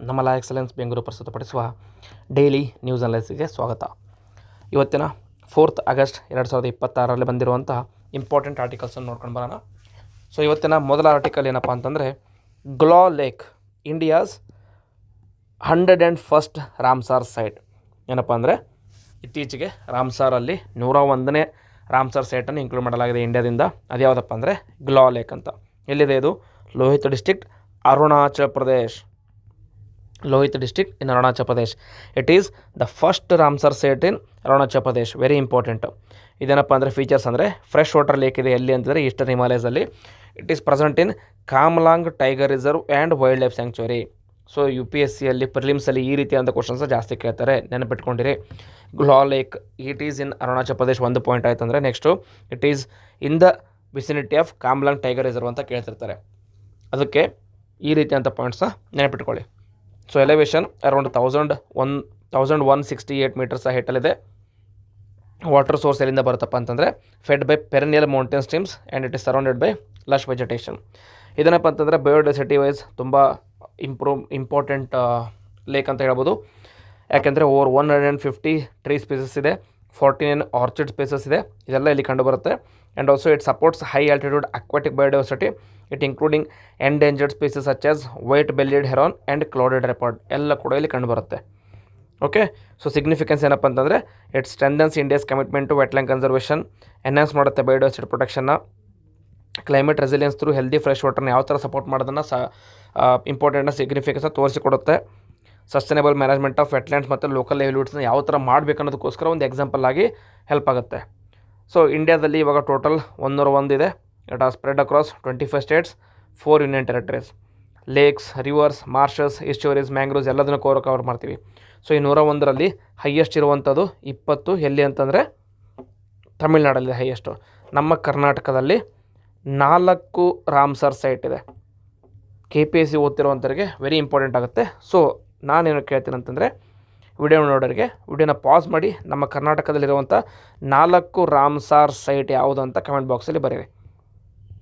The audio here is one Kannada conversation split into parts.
ನಮ್ಮ ಲಾ ಎಕ್ಸಲೆನ್ಸ್ ಬೆಂಗಳೂರು ಪ್ರಸ್ತುತಪಡಿಸುವ ಡೈಲಿ ನ್ಯೂಸ್ ಅನಾಲಿಸಿಸ್ಗೆ ಸ್ವಾಗತ. ಇವತ್ತಿನ 4th ಆಗಸ್ಟ್ 2026ರಲ್ಲಿ ಬಂದಿರುವಂಥ ಇಂಪಾರ್ಟೆಂಟ್ ಆರ್ಟಿಕಲ್ಸನ್ನು ನೋಡ್ಕೊಂಡು ಬರೋಣ. ಸೊ ಇವತ್ತಿನ ಮೊದಲ ಆರ್ಟಿಕಲ್ ಏನಪ್ಪ ಅಂತಂದರೆ, Glow lake India's 101st Ramsar site. ಏನಪ್ಪ ಅಂದರೆ, ಇತ್ತೀಚೆಗೆ ರಾಮ್ಸಾರಲ್ಲಿ 101ನೇ ರಾಮ್ಸಾರ್ ಸೈಟನ್ನು ಇನ್ಕ್ಲೂಡ್ ಮಾಡಲಾಗಿದೆ ಇಂಡಿಯಾದಿಂದ. ಅದು ಯಾವುದಪ್ಪ ಅಂದರೆ ಗ್ಲಾ ಲೇಕ್ ಅಂತ. ಎಲ್ಲಿದೆ ಇದು? Lohit district, Arunachal Pradesh. Lohit district in Arunachal Pradesh. It is the first Ramsar site in Arunachal Pradesh. Very important. ಇದೇನಪ್ಪ ಅಂದರೆ ಫೀಚರ್ಸ್ ಅಂದರೆ, ಫ್ರೆಶ್ ವಾಟರ್ ಲೇಕ್ ಇದೆ ಎಲ್ಲಿ ಅಂತಂದರೆ ಈಸ್ಟರ್ನ್ ಹಿಮಾಲಯಸಲ್ಲಿ. It is present in Kamlang tiger reserve and wild life sanctuary. So UPSCಯಲ್ಲಿ ಪ್ರಿಲಿಮ್ಸಲ್ಲಿ ಈ ರೀತಿಯಾದ ಕ್ವಶನ್ಸ್ ಜಾಸ್ತಿ ಕೇಳ್ತಾರೆ, ನೆನಪಿಟ್ಕೊಂಡಿರಿ. Glow lake it is in Arunachal Pradesh ಒಂದು ಪಾಯಿಂಟ್ ಆಯ್ತು ಅಂದರೆ, next it is in the vicinity of Kamlang tiger reserve ಅಂತ ಕೇಳ್ತಿರ್ತಾರೆ. ಅದಕ್ಕೆ ಈ ರೀತಿಯಂಥ ಪಾಯಿಂಟ್ಸ್ನ ನೆನಪಿಟ್ಕೊಳ್ಳಿ. ಸೊ ಎಲಿವೇಶನ್ ಅರೌಂಡ್ 1168 ಮೀಟರ್ಸ್ ಹೈಟಲ್ಲಿದೆ. ವಾಟರ್ ಸೋರ್ಸ್ ಎಲ್ಲಿಂದ ಬರುತ್ತಪ್ಪ ಅಂತಂದರೆ, fed by perennial mountain streams and it is surrounded by lush vegetation. ಇದೇನಪ್ಪ ಅಂತಂದರೆ ಬಯೋಡೈವರ್ಸಿಟಿ ವೈಸ್ ತುಂಬ ಇಂಪಾರ್ಟೆಂಟ್ ಲೇಕ್ ಅಂತ ಹೇಳ್ಬೋದು. ಯಾಕೆಂದರೆ ಓವರ್ 150 ಟ್ರೀ ಸ್ಪೀಸಸ್ ಇದೆ, 49 ಆರ್ಚಿಡ್ ಸ್ಪೇಸಸ್ ಇದೆ. ಇದೆಲ್ಲ ಇಲ್ಲಿ ಕಂಡುಬರುತ್ತೆ. And also it supports high altitude aquatic biodiversity, it including endangered species such as white bellied heron and clouded leopard ಎಲ್ಲ ಕೂಡ ಇಲ್ಲಿ ಕಂಡುಬರುತ್ತೆ. ಓಕೆ, ಸೊ ಸಿಗ್ನಿಫಿಕೆನ್ಸ್ ಏನಪ್ಪ ಅಂತಂದರೆ, it strengthens India's commitment to wetland conservation, enhance ಮಾಡುತ್ತೆ ಬಯೋಡೈವರ್ಸಿಟಿ ಪ್ರೊಟೆಕ್ಷನ್ನ, climate resilience through healthy fresh ವಾಟರ್ನ ಯಾವ ಥರ ಸಪೋರ್ಟ್ ಮಾಡೋದನ್ನು ಇಂಪಾರ್ಟೆಂಟ್ನ ಸಿಗ್ನಿಫಿಕೆನ್ಸ್ನ ತೋರಿಸಿಕೊಡುತ್ತೆ. ಸಸ್ಟೈನಬಲ್ ಮ್ಯಾನೇಜ್ಮೆಂಟ್ ಆಫ್ ವೆಟ್ಲ್ಯಾಂಡ್ಸ್ ಮತ್ತು ಲೋಕಲ್ ಲೈವ್ಲಿಹುಡ್ಸ್ನ ಯಾವ ಥರ ಮಾಡಬೇಕು ಅನ್ನೋದಕ್ಕೋಸ್ಕರ ಒಂದು ಎಕ್ಸಾಂಪಲ್ ಆಗಿ ಹೆಲ್ಪ್ ಆಗುತ್ತೆ. ಸೊ ಇಂಡಿಯಾದಲ್ಲಿ ಇವಾಗ ಟೋಟಲ್ 101 ಇದೆ. It are spread across 25 states, 4 union territories. Lakes, rivers, marshes, estuaries, mangroves ಎಲ್ಲದನ್ನು ಕವರ್ ಮಾಡ್ತೀವಿ. ಸೊ ಈ 101ರಲ್ಲಿ ಹೈಯೆಸ್ಟ್ ಇರುವಂಥದ್ದು 20 ಎಲ್ಲಿ ಅಂತಂದರೆ ತಮಿಳ್ನಾಡಲ್ಲಿ ಹೈಯೆಸ್ಟು. ನಮ್ಮ ಕರ್ನಾಟಕದಲ್ಲಿ 4 ರಾಮ್ಸರ್ ಸೈಟ್ ಇದೆ. KPSC ಓದ್ತಿರುವಂಥವ್ರಿಗೆ ವೆರಿ ಇಂಪಾರ್ಟೆಂಟ್ ಆಗುತ್ತೆ. ಸೊ ನಾನೇನು ಕೇಳ್ತೀನಿ ಅಂತಂದರೆ, ವಿಡಿಯೋ ನೋಡೋರಿಗೆ ವಿಡಿಯೋನ ಪಾಸ್ ಮಾಡಿ ನಮ್ಮ ಕರ್ನಾಟಕದಲ್ಲಿರುವಂಥ 4 ರಾಮ್ಸಾರ್ ಸೈಟ್ ಯಾವುದು ಅಂತ ಕಮೆಂಟ್ ಬಾಕ್ಸಲ್ಲಿ ಬರೀರಿ.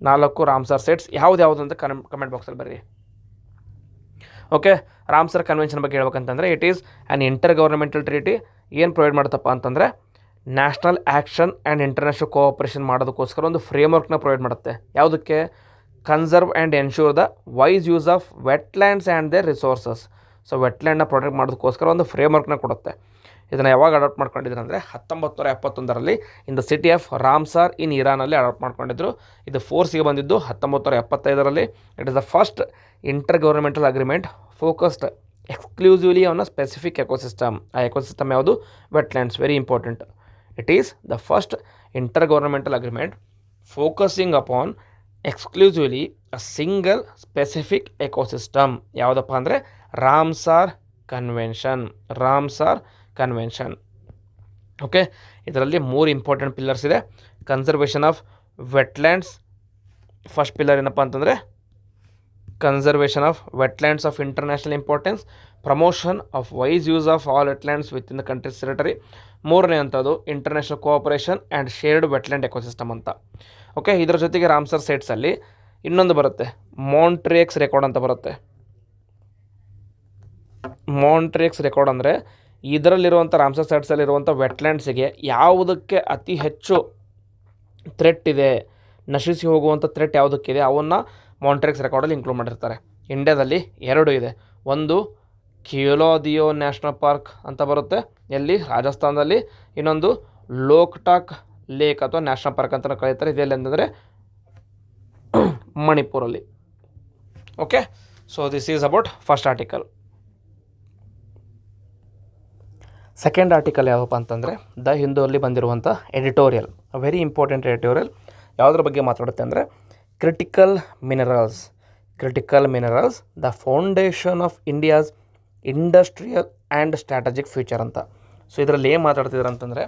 4 ರಾಮ್ಸಾರ್ ಸೈಟ್ಸ್ ಯಾವುದು ಅಂತ ಕಮೆಂಟ್ ಬಾಕ್ಸಲ್ಲಿ ಬರೀರಿ. ಓಕೆ, ರಾಮ್ಸರ್ ಕನ್ವೆನ್ಷನ್ ಬಗ್ಗೆ ಹೇಳ್ಬೇಕಂತಂದರೆ, it is an inter governmental treaty. ಏನು ಪ್ರೊವೈಡ್ ಮಾಡುತ್ತಪ್ಪ ಅಂತಂದರೆ, national action and international cooperation ಮಾಡೋದಕ್ಕೋಸ್ಕರ ಒಂದು ಫ್ರೇಮ್ವರ್ಕ್ನ ಪ್ರೊವೈಡ್ ಮಾಡುತ್ತೆ. ಯಾವುದಕ್ಕೆ? Conserve and ensure the wise use of wetlands and their resources. So ವೆಟ್ಲ್ಯಾಂಡ್ನ ಪ್ರೊಟೆಕ್ಟ್ ಮಾಡೋದಕ್ಕೋಸ್ಕರ ಒಂದು ಫ್ರೇಮ್ವರ್ಕ್ನ ಕೊಡುತ್ತೆ. ಇದನ್ನು ಯಾವಾಗ ಅಡಾಪ್ಟ್ ಮಾಡ್ಕೊಂಡಿದ್ರು ಅಂದರೆ 1971ರಲ್ಲಿ in the city of Ramsar in ಇರಾನಲ್ಲಿ ಅಡಾಪ್ಟ್ ಮಾಡ್ಕೊಂಡಿದ್ರು. ಇದು ಫೋರ್ಸಿಗೆ ಬಂದಿದ್ದು 1975ರಲ್ಲಿ. It is the first inter governmental agreement focused exclusively on a specific ecosystem. ಆ ಎಕೋಸಿಸ್ಟಮ್ ಯಾವುದು? Wetlands. Very important. It is the first inter governmental agreement focusing upon exclusively a single specific ecosystem. ಯಾವುದಪ್ಪ ಅಂದರೆ Ramsar convention. Ramsar convention. Okay, ಇದರಲ್ಲಿ 3 ಇಂಪಾರ್ಟೆಂಟ್ ಪಿಲ್ಲರ್ಸ್ ಇದೆ. Conservation of wetlands. First pillar ಏನಪ್ಪ ಅಂತಂದರೆ conservation of wetlands of international importance, promotion of wise use of all wetlands within the country's territory. 3ನೇ ಅಂಥದ್ದು international cooperation and shared wetland ecosystem ಅಂತ. ಓಕೆ, ಇದರ ಜೊತೆಗೆ ರಾಮ್ಸರ್ ಸೈಟ್ಸಲ್ಲಿ ಇನ್ನೊಂದು ಬರುತ್ತೆ, ಮಾಂಟ್ರಿಯೆಕ್ಸ್ ರೆಕಾರ್ಡ್ ಅಂತ ಬರುತ್ತೆ. ಮಾಂಟ್ರಿಯೆಕ್ಸ್ ರೆಕಾರ್ಡ್ ಅಂದರೆ ಇದರಲ್ಲಿರುವಂಥ ರಾಮ್ಸರ್ ಸೈಟ್ಸಲ್ಲಿರುವಂಥ ವೆಟ್ಲ್ಯಾಂಡ್ಸಿಗೆ ಯಾವುದಕ್ಕೆ ಅತಿ ಹೆಚ್ಚು ಥ್ರೆಟ್ ಇದೆ, ನಶಿಸಿ ಹೋಗುವಂಥ ಥ್ರೆಟ್ ಯಾವುದಕ್ಕಿದೆ, ಅವನ್ನು ಮಾಂಟ್ರಿಯೆಕ್ಸ್ ರೆಕಾರ್ಡಲ್ಲಿ ಇನ್ಕ್ಲೂಡ್ ಮಾಡಿರ್ತಾರೆ. ಇಂಡಿಯಾದಲ್ಲಿ 2 ಇದೆ. ಒಂದು ಕಿಯೋಲಾದಿಯೋ ನ್ಯಾಷನಲ್ ಪಾರ್ಕ್ ಅಂತ ಬರುತ್ತೆ, ಎಲ್ಲಿ? ರಾಜಸ್ಥಾನದಲ್ಲಿ. ಇನ್ನೊಂದು ಲೋಕ್ಟಾಕ್ ಲೇಕ್ ಅಥವಾ ನ್ಯಾಷನಲ್ ಪಾರ್ಕ್ ಅಂತ ಕರೀತಾರೆ. ಇದೆಲ್ಲಿ ಅಂತಂದರೆ ಮಣಿಪುರಲ್ಲಿ. Okay, so this is about first article. Second article ಯಾವಪ್ಪ ಅಂತಂದರೆ, ದ ಹಿಂದೂಲ್ಲಿ ಬಂದಿರುವಂಥ ಎಡಿಟೋರಿಯಲ್, ವೆರಿ ಇಂಪಾರ್ಟೆಂಟ್ ಎಡಿಟೋರಿಯಲ್. ಯಾವುದ್ರ ಬಗ್ಗೆ ಮಾತಾಡುತ್ತೆ ಅಂದರೆ, critical minerals. Critical minerals the foundation of India's industrial and strategic future ಅಂತ. ಸೊ ಇದರಲ್ಲಿ ಏನು ಮಾತಾಡ್ತಿದ್ದಾರೆ ಅಂತಂದರೆ,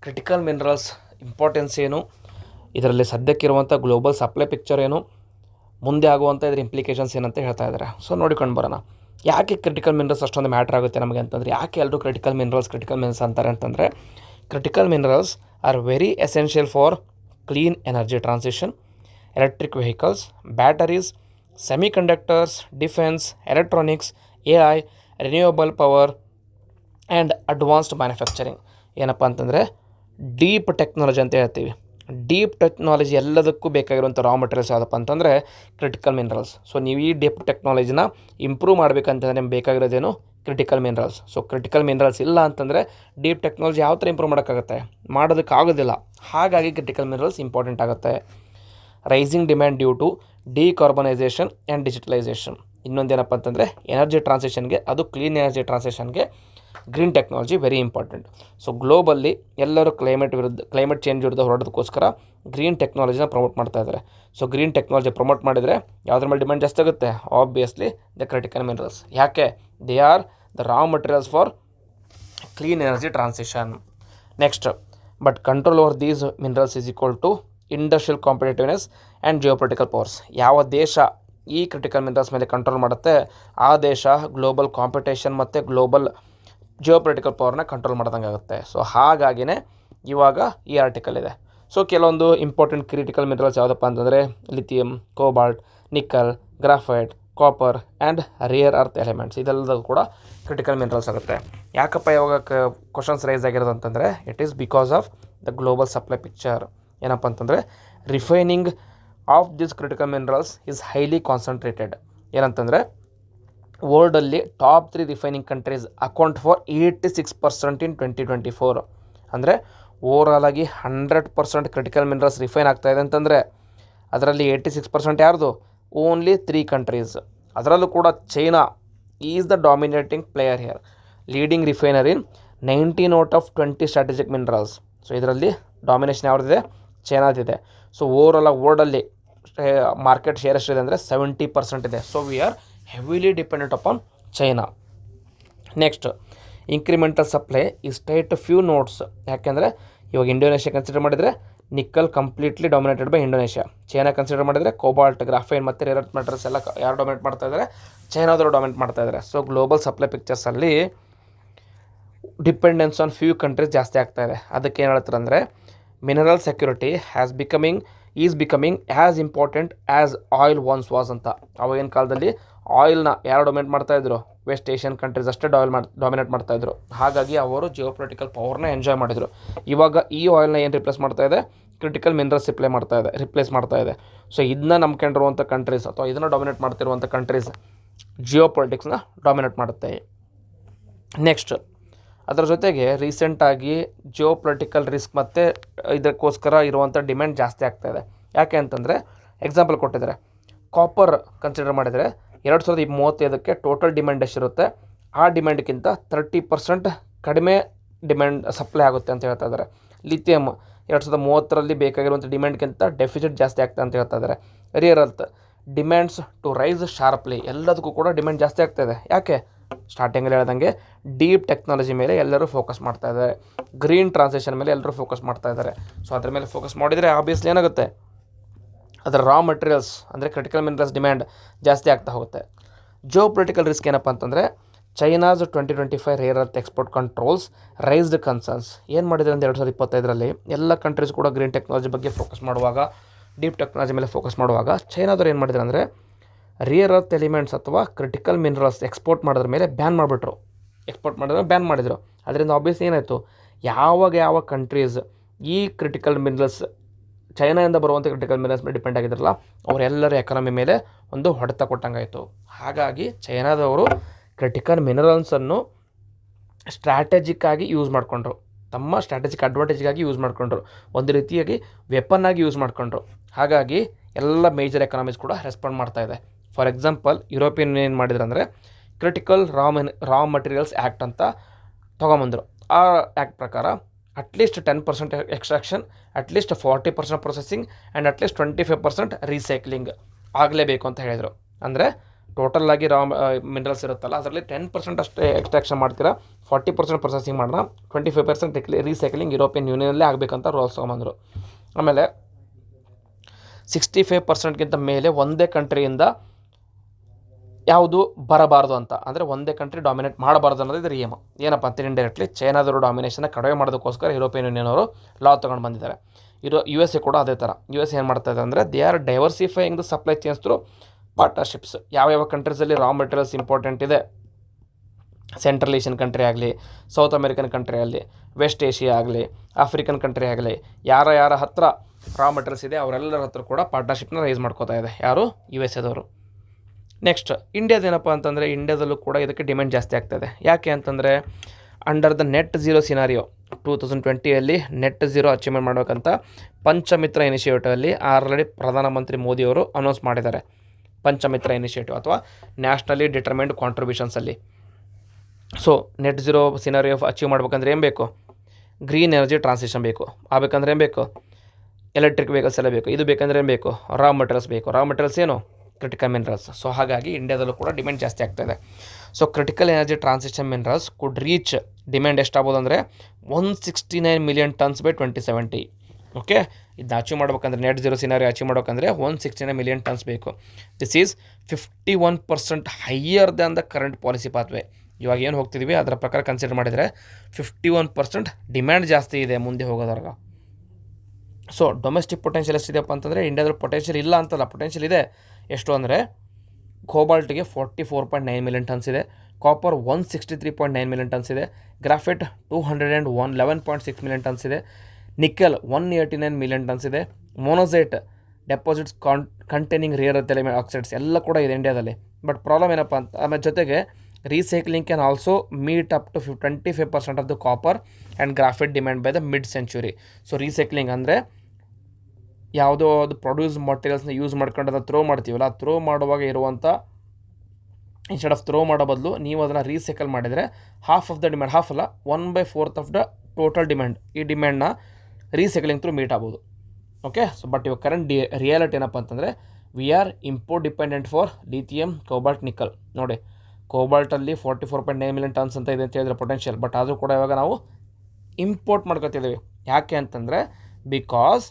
ಕ್ರಿಟಿಕಲ್ ಮಿನರಲ್ಸ್ ಇಂಪಾರ್ಟೆನ್ಸ್ ಏನು, ಇದರಲ್ಲಿ ಸದ್ಯಕ್ಕಿರುವಂಥ ಗ್ಲೋಬಲ್ ಸಪ್ಲೈ ಪಿಕ್ಚರ್ ಏನು, ಮುಂದೆ ಆಗುವಂಥ ಇದರ ಇಂಪ್ಲಿಕೇಶನ್ಸ್ ಏನಂತ ಹೇಳ್ತಾ ಇದ್ದಾರೆ. ಸೊ ನೋಡಿಕೊಂಡು ಬರೋಣ. ಯಾಕೆ ಕ್ರಿಟಿಕಲ್ ಮಿನರಲ್ಸ್ ಅಷ್ಟೊಂದು ಮ್ಯಾಟ್ರ್ ಆಗುತ್ತೆ ನಮಗೆ ಅಂತಂದರೆ, ಯಾಕೆ ಎಲ್ಲರೂ ಕ್ರಿಟಿಕಲ್ ಮಿನರಲ್ಸ್ ಅಂತಾರೆ ಅಂತಂದರೆ, critical minerals are very essential for clean energy transition, electric vehicles, batteries, semiconductors, defence, electronics, AI, renewable power and advanced manufacturing. ಏನಪ್ಪ ಅಂತಂದರೆ ಡೀಪ್ ಟೆಕ್ನಾಲಜಿ ಅಂತ ಹೇಳ್ತೀವಿ. ಡೀಪ್ ಟೆಕ್ನಾಲಜಿ ಎಲ್ಲದಕ್ಕೂ ಬೇಕಾಗಿರುವಂಥ ರಾ ಮೆಟೀರಿಯಲ್ಸ್ ಯಾವುದಪ್ಪ ಅಂತಂದರೆ ಕ್ರಿಟಿಕಲ್ ಮಿನರಲ್ಸ್. ಸೊ ನೀವು ಈ ಡೀಪ್ ಟೆಕ್ನಾಲಜಿನ ಇಂಪ್ರೂವ್ ಮಾಡಬೇಕಂತಂದರೆ ನಿಮ್ಗೆ ಬೇಕಾಗಿರೋದೇನು critical minerals. So critical minerals ಇಲ್ಲ ಅಂತಂದರೆ ಡೀಪ್ ಟೆಕ್ನಾಲಜಿ ಯಾವ ಥರ ಇಂಪ್ರೂವ್ ಮಾಡೋಕ್ಕಾಗುತ್ತೆ, ಮಾಡೋದಕ್ಕಾಗೋದಿಲ್ಲ. ಹಾಗಾಗಿ ಕ್ರಿಟಿಕಲ್ ಮಿನರಲ್ಸ್ ಇಂಪಾರ್ಟೆಂಟ್ ಆಗುತ್ತೆ. Rising demand due to decarbonisation and digitalisation. ಇನ್ನೊಂದೇನಪ್ಪ ಅಂತಂದರೆ ಎನರ್ಜಿ ಟ್ರಾನ್ಸಿಷನ್ಗೆ, ಅದು ಕ್ಲೀನ್ ಎನರ್ಜಿ ಟ್ರಾನ್ಸಿಷನ್ಗೆ green technology very important. So globally ಎಲ್ಲರೂ ಕ್ಲೈಮೇಟ್ ಚೇಂಜ್ ವಿರುದ್ಧ ಹೊರಡೋದಕ್ಕೋಸ್ಕರ ಗ್ರೀನ್ ಟೆಕ್ನಾಲಜಿನ ಪ್ರಮೋಟ್ ಮಾಡ್ತಾ ಇದ್ದಾರೆ. ಸೊ ಗ್ರೀನ್ ಟೆಕ್ನಾಲಜಿ ಪ್ರಮೋಟ್ ಮಾಡಿದರೆ ಯಾವುದ್ರ ಮೇಲೆ ಡಿಮ್ಯಾಂಡ್ ಜಾಸ್ತಿ ಆಗುತ್ತೆ? Obviously the critical minerals. ಯಾಕೆ? They are the raw materials for clean energy transition. Next, but control over these minerals is equal to industrial competitiveness and geopolitical powers. ಯಾವ ದೇಶ ಈ ಕ್ರಿಟಿಕಲ್ ಮಿನರಲ್ಸ್ ಮೇಲೆ ಕಂಟ್ರೋಲ್ ಮಾಡುತ್ತೆ, ಆ ದೇಶ ಗ್ಲೋಬಲ್ ಕಾಂಪಿಟೇಷನ್ ಮತ್ತು ಗ್ಲೋಬಲ್ ಜಿಯೋಪೊಲಿಟಿಕಲ್ ಪವರ್ನ ಕಂಟ್ರೋಲ್ ಮಾಡ್ದಂಗೆ ಆಗುತ್ತೆ. ಸೊ ಹಾಗಾಗಿನೇ ಇವಾಗ ಈ ಆರ್ಟಿಕಲ್ ಇದೆ. ಸೊ ಕೆಲವೊಂದು ಇಂಪಾರ್ಟೆಂಟ್ ಕ್ರಿಟಿಕಲ್ ಮಿನರಲ್ಸ್ ಯಾವುದಪ್ಪ ಅಂತಂದರೆ lithium, cobalt, nickel, graphite, copper and rare earth elements. ಇದೆಲ್ಲದೂ ಕೂಡ ಕ್ರಿಟಿಕಲ್ ಮಿನರಲ್ಸ್ ಆಗುತ್ತೆ. ಯಾಕಪ್ಪ ಇವಾಗ ಕ್ವಶನ್ಸ್ ರೈಸ್ ಆಗಿರೋದು ಅಂತಂದರೆ it is because of the global supply picture. ಏನಪ್ಪ ಅಂತಂದರೆ refining of this critical minerals is highly concentrated. ಏನಂತಂದರೆ ವರ್ಲ್ಡಲ್ಲಿ top 3 refining countries account for 86% in 2024. ಅಂದರೆ ಓವರಾಲ್ ಆಗಿ 100% ಕ್ರಿಟಿಕಲ್ ಮಿನರಲ್ಸ್ ರಿಫೈನ್ ಆಗ್ತಾಯಿದೆ ಅಂತಂದರೆ ಅದರಲ್ಲಿ 86% ಯಾರ್ದು? Only 3 countries. ಅದರಲ್ಲೂ ಕೂಡ China is the dominating player here, leading refiner in 19 out of 20 strategic minerals. So ಇದರಲ್ಲಿ ಡಾಮಿನೇಷನ್ ಯಾವ್ದಿದೆ? ಚೈನಾದಿದೆ. ಸೊ ಓವರಾಲ್ ಆಗಿ ವರ್ಲ್ಡಲ್ಲಿ ಮಾರ್ಕೆಟ್ ಶೇರ್ ಎಷ್ಟಿದೆ ಅಂದರೆ 70% ಇದೆ. So we are heavily dependent upon China. Next, incremental supply is tied to few nodes. ಯಾಕೆಂದರೆ ಇವಾಗ ಇಂಡೋನೇಷ್ಯಾ ಕನ್ಸಿಡರ್ ಮಾಡಿದರೆ nickel completely dominated by Indonesia. China consider ಮಾಡಿದರೆ ಕೋಬಾಲ್ಟ್, ಗ್ರಾಫೈನ್ ಮತ್ತು ರೇರ್ ಅರ್ತ್ ಮೆಟಲ್ಸ್ ಎಲ್ಲ ಯಾರು ಡಾಮಿನೇಟ್ ಮಾಡ್ತಾ ಇದ್ದಾರೆ? ಚೈನಾದವರು ಡಾಮಿನೇಟ್ ಮಾಡ್ತಾ ಇದ್ದಾರೆ. ಸೊ ಗ್ಲೋಬಲ್ ಸಪ್ಲೈ ಪಿಕ್ಚರ್ಸಲ್ಲಿ ಡಿಪೆಂಡೆನ್ಸ್ ಆನ್ ಫ್ಯೂ ಕಂಟ್ರೀಸ್ ಜಾಸ್ತಿ ಆಗ್ತಾ ಇದೆ. ಅದಕ್ಕೆ ಏನು ಹೇಳ್ತಾರೆ ಅಂದರೆ mineral security is becoming as important as oil once was ಅಂತ. ಅವಾಗಿನ ಕಾಲದಲ್ಲಿ ಆಯಿಲ್ನ ಯಾರು ಡೊಮಿನೇಟ್ ಮಾಡ್ತಾಯಿದ್ರು? ವೆಸ್ಟ್ ಏಷ್ಯನ್ ಕಂಟ್ರೀಸ್ ಅಷ್ಟೇ ಡಾಮಿನೇಟ್ ಮಾಡ್ತಾಯಿದ್ರು. ಹಾಗಾಗಿ ಅವರು ಜಿಯೋಪೊಲಿಟಿಕಲ್ ಪವರ್ನ ಎಂಜಾಯ್ ಮಾಡಿದರು. ಇವಾಗ ಈ ಆಯಿಲ್ನ ಏನು ರಿಪ್ಲೇಸ್ ಮಾಡ್ತಾಯಿದೆ? ಕ್ರಿಟಿಕಲ್ ಮಿನರಲ್ಸ್ ರಿಪ್ಲೇಸ್ ಮಾಡ್ತಾ ಇದೆ. ಸೊ ಇದನ್ನ ನಂಬ್ಕೊಂಡಿರುವಂಥ ಕಂಟ್ರೀಸ್ ಅಥವಾ ಇದನ್ನು ಡಾಮಿನೇಟ್ ಮಾಡ್ತಿರುವಂಥ ಕಂಟ್ರೀಸ್ ಜಿಯೋಪೊಲಿಟಿಕ್ಸ್ನ ಡಾಮಿನೇಟ್ ಮಾಡುತ್ತೆ. ನೆಕ್ಸ್ಟ್, ಅದರ ಜೊತೆಗೆ ರೀಸೆಂಟಾಗಿ ಜಿಯೋಪೊಲಿಟಿಕಲ್ ರಿಸ್ಕ್ ಮತ್ತು ಇದಕ್ಕೋಸ್ಕರ ಇರುವಂಥ ಡಿಮ್ಯಾಂಡ್ ಜಾಸ್ತಿ ಆಗ್ತಾಯಿದೆ. ಯಾಕೆ ಅಂತಂದರೆ ಎಕ್ಸಾಂಪಲ್ ಕೊಟ್ಟಿದ್ದಾರೆ. ಕಾಪರ್ ಕನ್ಸಿಡರ್ ಮಾಡಿದರೆ 2035ಕ್ಕೆ ಟೋಟಲ್ ಡಿಮ್ಯಾಂಡ್ ಎಷ್ಟಿರುತ್ತೆ? ಆ ಡಿಮ್ಯಾಂಡ್ಗಿಂತ 30% ಕಡಿಮೆ ಡಿಮ್ಯಾಂಡ್ ಸಪ್ಲೈ ಆಗುತ್ತೆ ಅಂತ ಹೇಳ್ತಾ ಇದ್ದಾರೆ. ಲಿಥಿಯಮ್ 2030ರಲ್ಲಿ ಬೇಕಾಗಿರುವಂಥ ಡಿಮ್ಯಾಂಡ್ಗಿಂತ ಡೆಫಿಸಿಟ್ ಜಾಸ್ತಿ ಆಗ್ತದೆ ಅಂತ ಹೇಳ್ತಾ ಇದ್ದಾರೆ. Rare earth demands to rise sharply. ಎಲ್ಲದಕ್ಕೂ ಕೂಡ ಡಿಮ್ಯಾಂಡ್ ಜಾಸ್ತಿ ಆಗ್ತಾಯಿದೆ. ಯಾಕೆ? ಸ್ಟಾರ್ಟಿಂಗಲ್ಲಿ ಹೇಳ್ದಂಗೆ ಡೀಪ್ ಟೆಕ್ನಾಲಜಿ ಮೇಲೆ ಎಲ್ಲರೂ ಫೋಕಸ್ ಮಾಡ್ತಾ ಇದ್ದಾರೆ. ಗ್ರೀನ್ ಟ್ರಾನ್ಸಿಷನ್ ಮೇಲೆ ಎಲ್ಲರೂ ಫೋಕಸ್ ಮಾಡ್ತಾ ಇದ್ದಾರೆ. ಸೊ ಅದ್ರ ಮೇಲೆ ಫೋಕಸ್ ಮಾಡಿದರೆ ಆಬ್ವಿಯಸ್ಲಿ ಏನಾಗುತ್ತೆ? ಅದರ ರಾ ಮಟೀರಿಯಲ್ಸ್ ಅಂದರೆ ಕ್ರಿಟಿಕಲ್ ಮಿನರಲ್ಸ್ ಡಿಮ್ಯಾಂಡ್ ಜಾಸ್ತಿ ಆಗ್ತಾ ಹೋಗುತ್ತೆ. ಜಿಯೋಪೊಲಿಟಿಕಲ್ ರಿಸ್ಕ್ ಏನಪ್ಪ ಅಂತಂದರೆ China's 2025 rare earth export controls raised concerns. ಏನು ಮಾಡಿದರೆ ಅಂತ 2025ರಲ್ಲಿ ಎಲ್ಲ ಕಂಟ್ರೀಸ್ ಕೂಡ ಗ್ರೀನ್ ಟೆಕ್ನಾಲಜಿ ಬಗ್ಗೆ ಫೋಕಸ್ ಮಾಡುವಾಗ, ಡೀಪ್ ಟೆಕ್ನಾಲಜಿ ಮೇಲೆ ಫೋಕಸ್ ಮಾಡುವಾಗ ಚೈನಾದವ್ರು ಏನು ಮಾಡಿದ್ರು ಅಂದರೆ ರೇರ್ ಅರ್ತ್ ಎಲಿಮೆಂಟ್ಸ್ ಅಥವಾ ಕ್ರಿಟಿಕಲ್ ಮಿನರಲ್ಸ್ ಎಕ್ಸ್ಪೋರ್ಟ್ ಮಾಡೋದ್ರ ಮೇಲೆ ಬ್ಯಾನ್ ಮಾಡಿದ್ರು. ಅದರಿಂದ ಆಬ್ವಿಯಸ್ಲಿ ಏನಾಯಿತು? ಯಾವ ಕಂಟ್ರೀಸ್ ಈ ಕ್ರಿಟಿಕಲ್ ಮಿನರಲ್ಸ್ ಚೈನಾದಿಂದ ಬರುವಂಥ ಕ್ರಿಟಿಕಲ್ ಮಿನರಲ್ಸ್ ಮೇಲೆ ಡಿಪೆಂಡ್ ಆಗಿದ್ರಲ್ಲ, ಅವರೆಲ್ಲರ ಎಕಾನಮಿ ಮೇಲೆ ಒಂದು ಹೊಡೆತ ಕೊಟ್ಟಂಗಾಯಿತು. ಹಾಗಾಗಿ ಚೈನಾದವರು ಕ್ರಿಟಿಕಲ್ ಮಿನರಲ್ಸನ್ನು ಸ್ಟ್ರಾಟಜಿಕ್ಕಾಗಿ ಯೂಸ್ ಮಾಡಿಕೊಂಡ್ರು, ತಮ್ಮ ಸ್ಟ್ರಾಟಜಿಕ್ ಅಡ್ವಾಂಟೇಜ್ಗಾಗಿ ಯೂಸ್ ಮಾಡಿಕೊಂಡ್ರು, ಒಂದು ರೀತಿಯಾಗಿ ವೆಪನ್ನಾಗಿ ಯೂಸ್ ಮಾಡಿಕೊಂಡ್ರು. ಹಾಗಾಗಿ ಎಲ್ಲ ಮೇಜರ್ ಎಕಾನಮೀಸ್ ಕೂಡ ರೆಸ್ಪಾಂಡ್ ಮಾಡ್ತಾ ಇದೆ. ಫಾರ್ ಎಕ್ಸಾಂಪಲ್ ಯುರೋಪಿಯನ್ ಏನು ಮಾಡಿದ್ರು ಅಂದರೆ ಕ್ರಿಟಿಕಲ್ ರಾ ಮಟೀರಿಯಲ್ಸ್ ಆ್ಯಕ್ಟ್ ಅಂತ ತೊಗೊಂಬಂದರು. ಆ ಆ್ಯಕ್ಟ್ ಪ್ರಕಾರ at least 10% extraction, at least 40% processing and at least 25% recycling ಆಗಲೇಬೇಕು ಅಂತ ಹೇಳಿದರು. ಅಂದರೆ ಟೋಟಲ್ ಆಗಿ ರಾ ಮಿನರಲ್ಸ್ ಇರುತ್ತಲ್ಲ, ಅದರಲ್ಲಿ 10% ಅಷ್ಟೇ ಎಕ್ಸ್ಟ್ರಾಕ್ಷನ್ ಮಾಡ್ತೀರಾ, 40% ಪ್ರೊಸೆಸಿಂಗ್ ಮಾಡೋಣ, 25% ರೀಸೈಕ್ಲಿಂಗ್ ಯುರೋಪಿಯನ್ ಯೂನಿಯನಲ್ಲೇ ಆಗಬೇಕಂತ ರೂಲ್ಸ್ ತೊಗೊಂಬಂದರು. ಆಮೇಲೆ 65%ಗಿಂತ ಮೇಲೆ ಒಂದೇ ಕಂಟ್ರಿಯಿಂದ ಯಾವುದು ಬರಬಾರ್ದು ಅಂತ, ಅಂದರೆ ಒಂದೇ ಕಂಟ್ರಿ ಡಾಮಿನೇಟ್ ಮಾಡಬಾರ್ದು ಅನ್ನೋದು ಇದು ನಿಯಮ. ಏನಪ್ಪ ಅಂತ ಇಂಡೈರೆಕ್ಟ್ಲಿ ಚೈನಾದವರು ಡಾಮಿನೇಷನ್ನ ಕಡಿಮೆ ಮಾಡೋದಕ್ಕೋಸ್ಕರ ಯುರೋಪಿಯನ್ ಯೂನಿಯನ್ ಅವರು ಲಾ ತೊಗೊಂಡು ಬಂದಿದ್ದಾರೆ. US ಕೂಡ ಅದೇ ಥರ. US ಏನು ಮಾಡ್ತಾ ಇದೆ ಅಂದರೆ they are diversifying the supply chains through partnerships ಯಾವ್ಯಾವ ಕಂಟ್ರೀಸಲ್ಲಿ ರಾ ಮೆಟೀರಿಯಲ್ಸ್ ಇಂಪಾರ್ಟೆಂಟ್ ಇದೆ, ಸೆಂಟ್ರಲ್ ಏಷ್ಯನ್ ಕಂಟ್ರಿ ಆಗಲಿ, ಸೌತ್ ಅಮೆರಿಕನ್ ಕಂಟ್ರಿ ಆಗಲಿ, ವೆಸ್ಟ್ ಏಷ್ಯಾ ಆಗಲಿ, ಆಫ್ರಿಕನ್ ಕಂಟ್ರಿ ಆಗಲಿ, ಯಾರ ಹತ್ರ ರಾ ಮೆಟೀರಿಯಲ್ಸ್ ಇದೆ ಅವರೆಲ್ಲರ ಹತ್ರ ಕೂಡ ಪಾರ್ಟ್ನರ್ಶಿಪ್ನ ರೈಸ್ ಮಾಡ್ಕೋತಾ ಇದೆ ಯಾರು, US ಎದವರು. ನೆಕ್ಸ್ಟ್ ಇಂಡಿಯಾದೇನಪ್ಪ ಅಂತಂದರೆ, ಇಂಡಿಯಾದಲ್ಲೂ ಕೂಡ ಇದಕ್ಕೆ ಡಿಮ್ಯಾಂಡ್ ಜಾಸ್ತಿ ಆಗ್ತಾಯಿದೆ. ಯಾಕೆ ಅಂತಂದರೆ under the net zero scenario 2020 net zero achievement ಮಾಡಬೇಕಂತ ಪಂಚಮಿತ್ರ ಇನಿಷಿಯೇಟಿವಲ್ಲಿ ಆಲ್ರೆಡಿ ಪ್ರಧಾನಮಂತ್ರಿ ಮೋದಿಯವರು ಅನೌನ್ಸ್ ಮಾಡಿದ್ದಾರೆ. ಪಂಚಮಿತ್ರ ಇನಿಷಿಯೇಟಿವ್ ಅಥವಾ ನ್ಯಾಷನಲಿ ಡಿಟರ್ಮೆಂಡ್ ಕಾಂಟ್ರಿಬ್ಯೂಷನ್ಸಲ್ಲಿ. So net zero scenario achieve ಮಾಡ್ಬೇಕಂದ್ರೆ ಏನು ಬೇಕು, ಗ್ರೀನ್ ಎನರ್ಜಿ ಟ್ರಾನ್ಸಿಷನ್ ಬೇಕು. ಆಗಬೇಕಂದ್ರೆ ಏನು ಬೇಕು, ಎಲೆಕ್ಟ್ರಿಕ್ ವೆಹಿಕಲ್ಸ್ ಎಲ್ಲ ಬೇಕು. ಇದು ಬೇಕಂದ್ರೆ ಏನು ಬೇಕು, ರಾ ಮೆಟೀರಿಯಲ್ಸ್ ಬೇಕು. ರಾ ಮೆಟೀರಿಯಲ್ಸ್ ಏನು, ಕ್ರಿಟಿಕಲ್ ಮಿನರಲ್ಸ್. ಸೊ ಹಾಗಾಗಿ ಇಂಡಿಯಾದಲ್ಲೂ ಕೂಡ ಡಿಮ್ಯಾಂಡ್ ಜಾಸ್ತಿ ಆಗ್ತಾಯಿದೆ. So critical energy transition minerals could reach demand ಎಷ್ಟಾಗ್ಬೋದು ಅಂದರೆ 169 ಮಿಲಿಯನ್ ಟನ್ಸ್ ಬೈ 2070. ಓಕೆ, ಇದನ್ನ ಅಚೀವ್ ಮಾಡ್ಬೇಕಂದ್ರೆ, ನೆಟ್ ಝೀರೋ ಸಿನಾರಿಯೋ ಅಚೀವ್ ಮಾಡ್ಬೇಕಂದ್ರೆ 169 ಮಿಲಿಯನ್ ಟನ್ಸ್ ಬೇಕು. This is 51% higher than the current policy pathway. ಇವಾಗ ಏನು ಹೋಗ್ತಿದ್ವಿ ಅದರ ಪ್ರಕಾರ ಕನ್ಸಿಡರ್ ಮಾಡಿದರೆ 51% ಡಿಮ್ಯಾಂಡ್ ಜಾಸ್ತಿ ಇದೆ ಮುಂದೆ ಹೋಗೋದ್ರಾಗ. ಸೊ ಡೊಮೆಸ್ಟಿಕ್ ಪೊಟೆನ್ಷಿಯಲ್ ಎಷ್ಟಿದೆಯಪ್ಪ ಅಂತಂದರೆ, ಇಂಡಿಯಾದಲ್ಲಿ ಪೊಟೆನ್ಷಿಯಲ್ ಇಲ್ಲ ಅಂತಲ್ಲ, ಪೊಟೆನ್ಷಿಯಲ್ ಇದೆ. ಎಷ್ಟು ಅಂದರೆ ಕೋಬಾಲ್ಟ್ಗೆ 44.9 ಮಿಲಿಯನ್ ಟನ್ಸ್ ಇದೆ, ಕಾಪರ್ 163.9 ಮಿಲಿಯನ್ ಟನ್ಸ್ ಇದೆ, ಗ್ರಾಫೈಟ್ 211.6 ಮಿಲಿಯನ್ ಟನ್ಸ್ ಇದೆ, ನಿಕೆಲ್ 189 ಮಿಲಿಯನ್ ಟನ್ಸ್ ಇದೆ, monazite deposits containing rare earth element oxides ಎಲ್ಲ ಕೂಡ ಇದೆ ಇಂಡಿಯಾದಲ್ಲಿ. ಬಟ್ ಪ್ರಾಬ್ಲಮ್ ಏನಪ್ಪ ಅಂತ, ಆಮೇಲೆ ಜೊತೆಗೆ recycling can also meet up to 25% of the copper and graphite demand by the mid century. So recycling ಅಂದರೆ ಯಾವುದೋ ಅದು ಪ್ರೊಡ್ಯೂಸ್ ಮಟೀರಿಯಲ್ಸ್ನ ಯೂಸ್ ಮಾಡ್ಕೊಂಡು ಅದನ್ನು ಥ್ರೋ ಮಾಡ್ತೀವಲ್ಲ, ಥ್ರೋ ಮಾಡುವಾಗ ಇರುವಂಥ, ಇನ್ಸ್ಟೆಡ್ ಆಫ್ ಥ್ರೋ ಮಾಡೋ ಬದಲು ನೀವು ಅದನ್ನು ರೀಸೈಕಲ್ ಮಾಡಿದರೆ half of the demand, half ಅಲ್ಲ 1/4 ಆಫ್ ದ ಟೋಟಲ್ ಡಿಮ್ಯಾಂಡ್, ಈ ಡಿಮ್ಯಾಂಡ್ನ ರೀಸೈಕ್ಲಿಂಗ್ ಥ್ರೂ ಮೀಟ್ ಆಗ್ಬೋದು. ಓಕೆ, ಸೊ ಬಟ್ ಇವಾಗ ಕರೆಂಟ್ ರಿಯಾಲಿಟಿ ಏನಪ್ಪ ಅಂತಂದರೆ, we are import dependent for lithium, cobalt, nickel. ನೋಡಿ, ಕೋಬಾಲ್ಟಲ್ಲಿ 44.9 ಮಿಲಿಯನ್ ಟನ್ಸ್ ಅಂತ ಇದೆ ಅಂತ ಹೇಳಿದ್ರೆ ಪೊಟೆನ್ಷಿಯಲ್, ಬಟ್ ಆದರೂ ಕೂಡ ಇವಾಗ ನಾವು ಇಂಪೋರ್ಟ್ ಮಾಡ್ಕೊತಿದ್ದೀವಿ. ಯಾಕೆ ಅಂತಂದರೆ ಬಿಕಾಸ್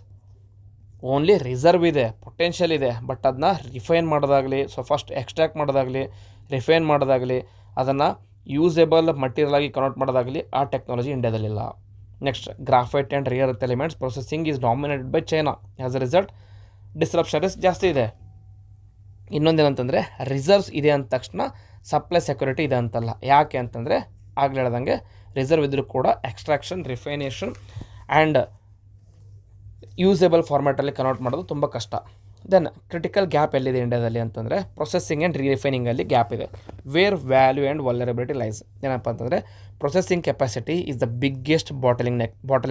ಓನ್ಲಿ ರಿಸರ್ವ್ ಇದೆ, ಪೊಟೆನ್ಷಿಯಲ್ ಇದೆ, ಬಟ್ ಅದನ್ನ ರಿಫೈನ್ ಮಾಡೋದಾಗಲಿ, ಸೊ ಫಸ್ಟ್ ಎಕ್ಸ್ಟ್ರಾಕ್ಟ್ ಮಾಡೋದಾಗಲಿ, ರಿಫೈನ್ ಮಾಡೋದಾಗಲಿ, ಅದನ್ನು ಯೂಸೇಬಲ್ ಮಟೀರಿಯಲ್ ಆಗಿ ಕನ್ವರ್ಟ್ ಮಾಡೋದಾಗಲಿ ಆ ಟೆಕ್ನಾಲಜಿ ಇಂಡಿಯಾದಲ್ಲಿಲ್ಲ. Next graphite and rare earth elements processing is dominated by China. As a result disruption risk ಜಾಸ್ತಿ ಇದೆ. ಇನ್ನೊಂದೇನಂತಂದರೆ ರಿಸರ್ವ್ಸ್ ಇದೆ ಅಂದ ತಕ್ಷಣ ಸಪ್ಲೈ ಸೆಕ್ಯೂರಿಟಿ ಇದೆ ಅಂತಲ್ಲ. ಯಾಕೆ ಅಂತಂದರೆ ಆಗಲೇ ಹೇಳ್ದಂಗೆ ರಿಸರ್ವ್ ಇದ್ದರೂ ಕೂಡ ಎಕ್ಸ್ಟ್ರಾಕ್ಷನ್, ರಿಫೈನೇಷನ್ ಆ್ಯಂಡ್ ಯೂಸೇಬಲ್ ಫಾರ್ಮ್ಯಾಟಲ್ಲಿ ಕನ್ವರ್ಟ್ ಮಾಡೋದು ತುಂಬ ಕಷ್ಟ. ದೆನ್ ಕ್ರಿಟಿಕಲ್ ಗ್ಯಾಪ್ ಎಲ್ಲಿದೆ ಇಂಡಿಯಾದಲ್ಲಿ ಅಂತಂದರೆ ಪ್ರೊಸೆಸಿಂಗ್ ಆ್ಯಂಡ್ ರಿಫೈನಿಂಗಲ್ಲಿ ಗ್ಯಾಪ್ ಇದೆ. Where value and vulnerability lies. ಏನಪ್ಪ ಅಂತಂದರೆ processing capacity is the biggest bottle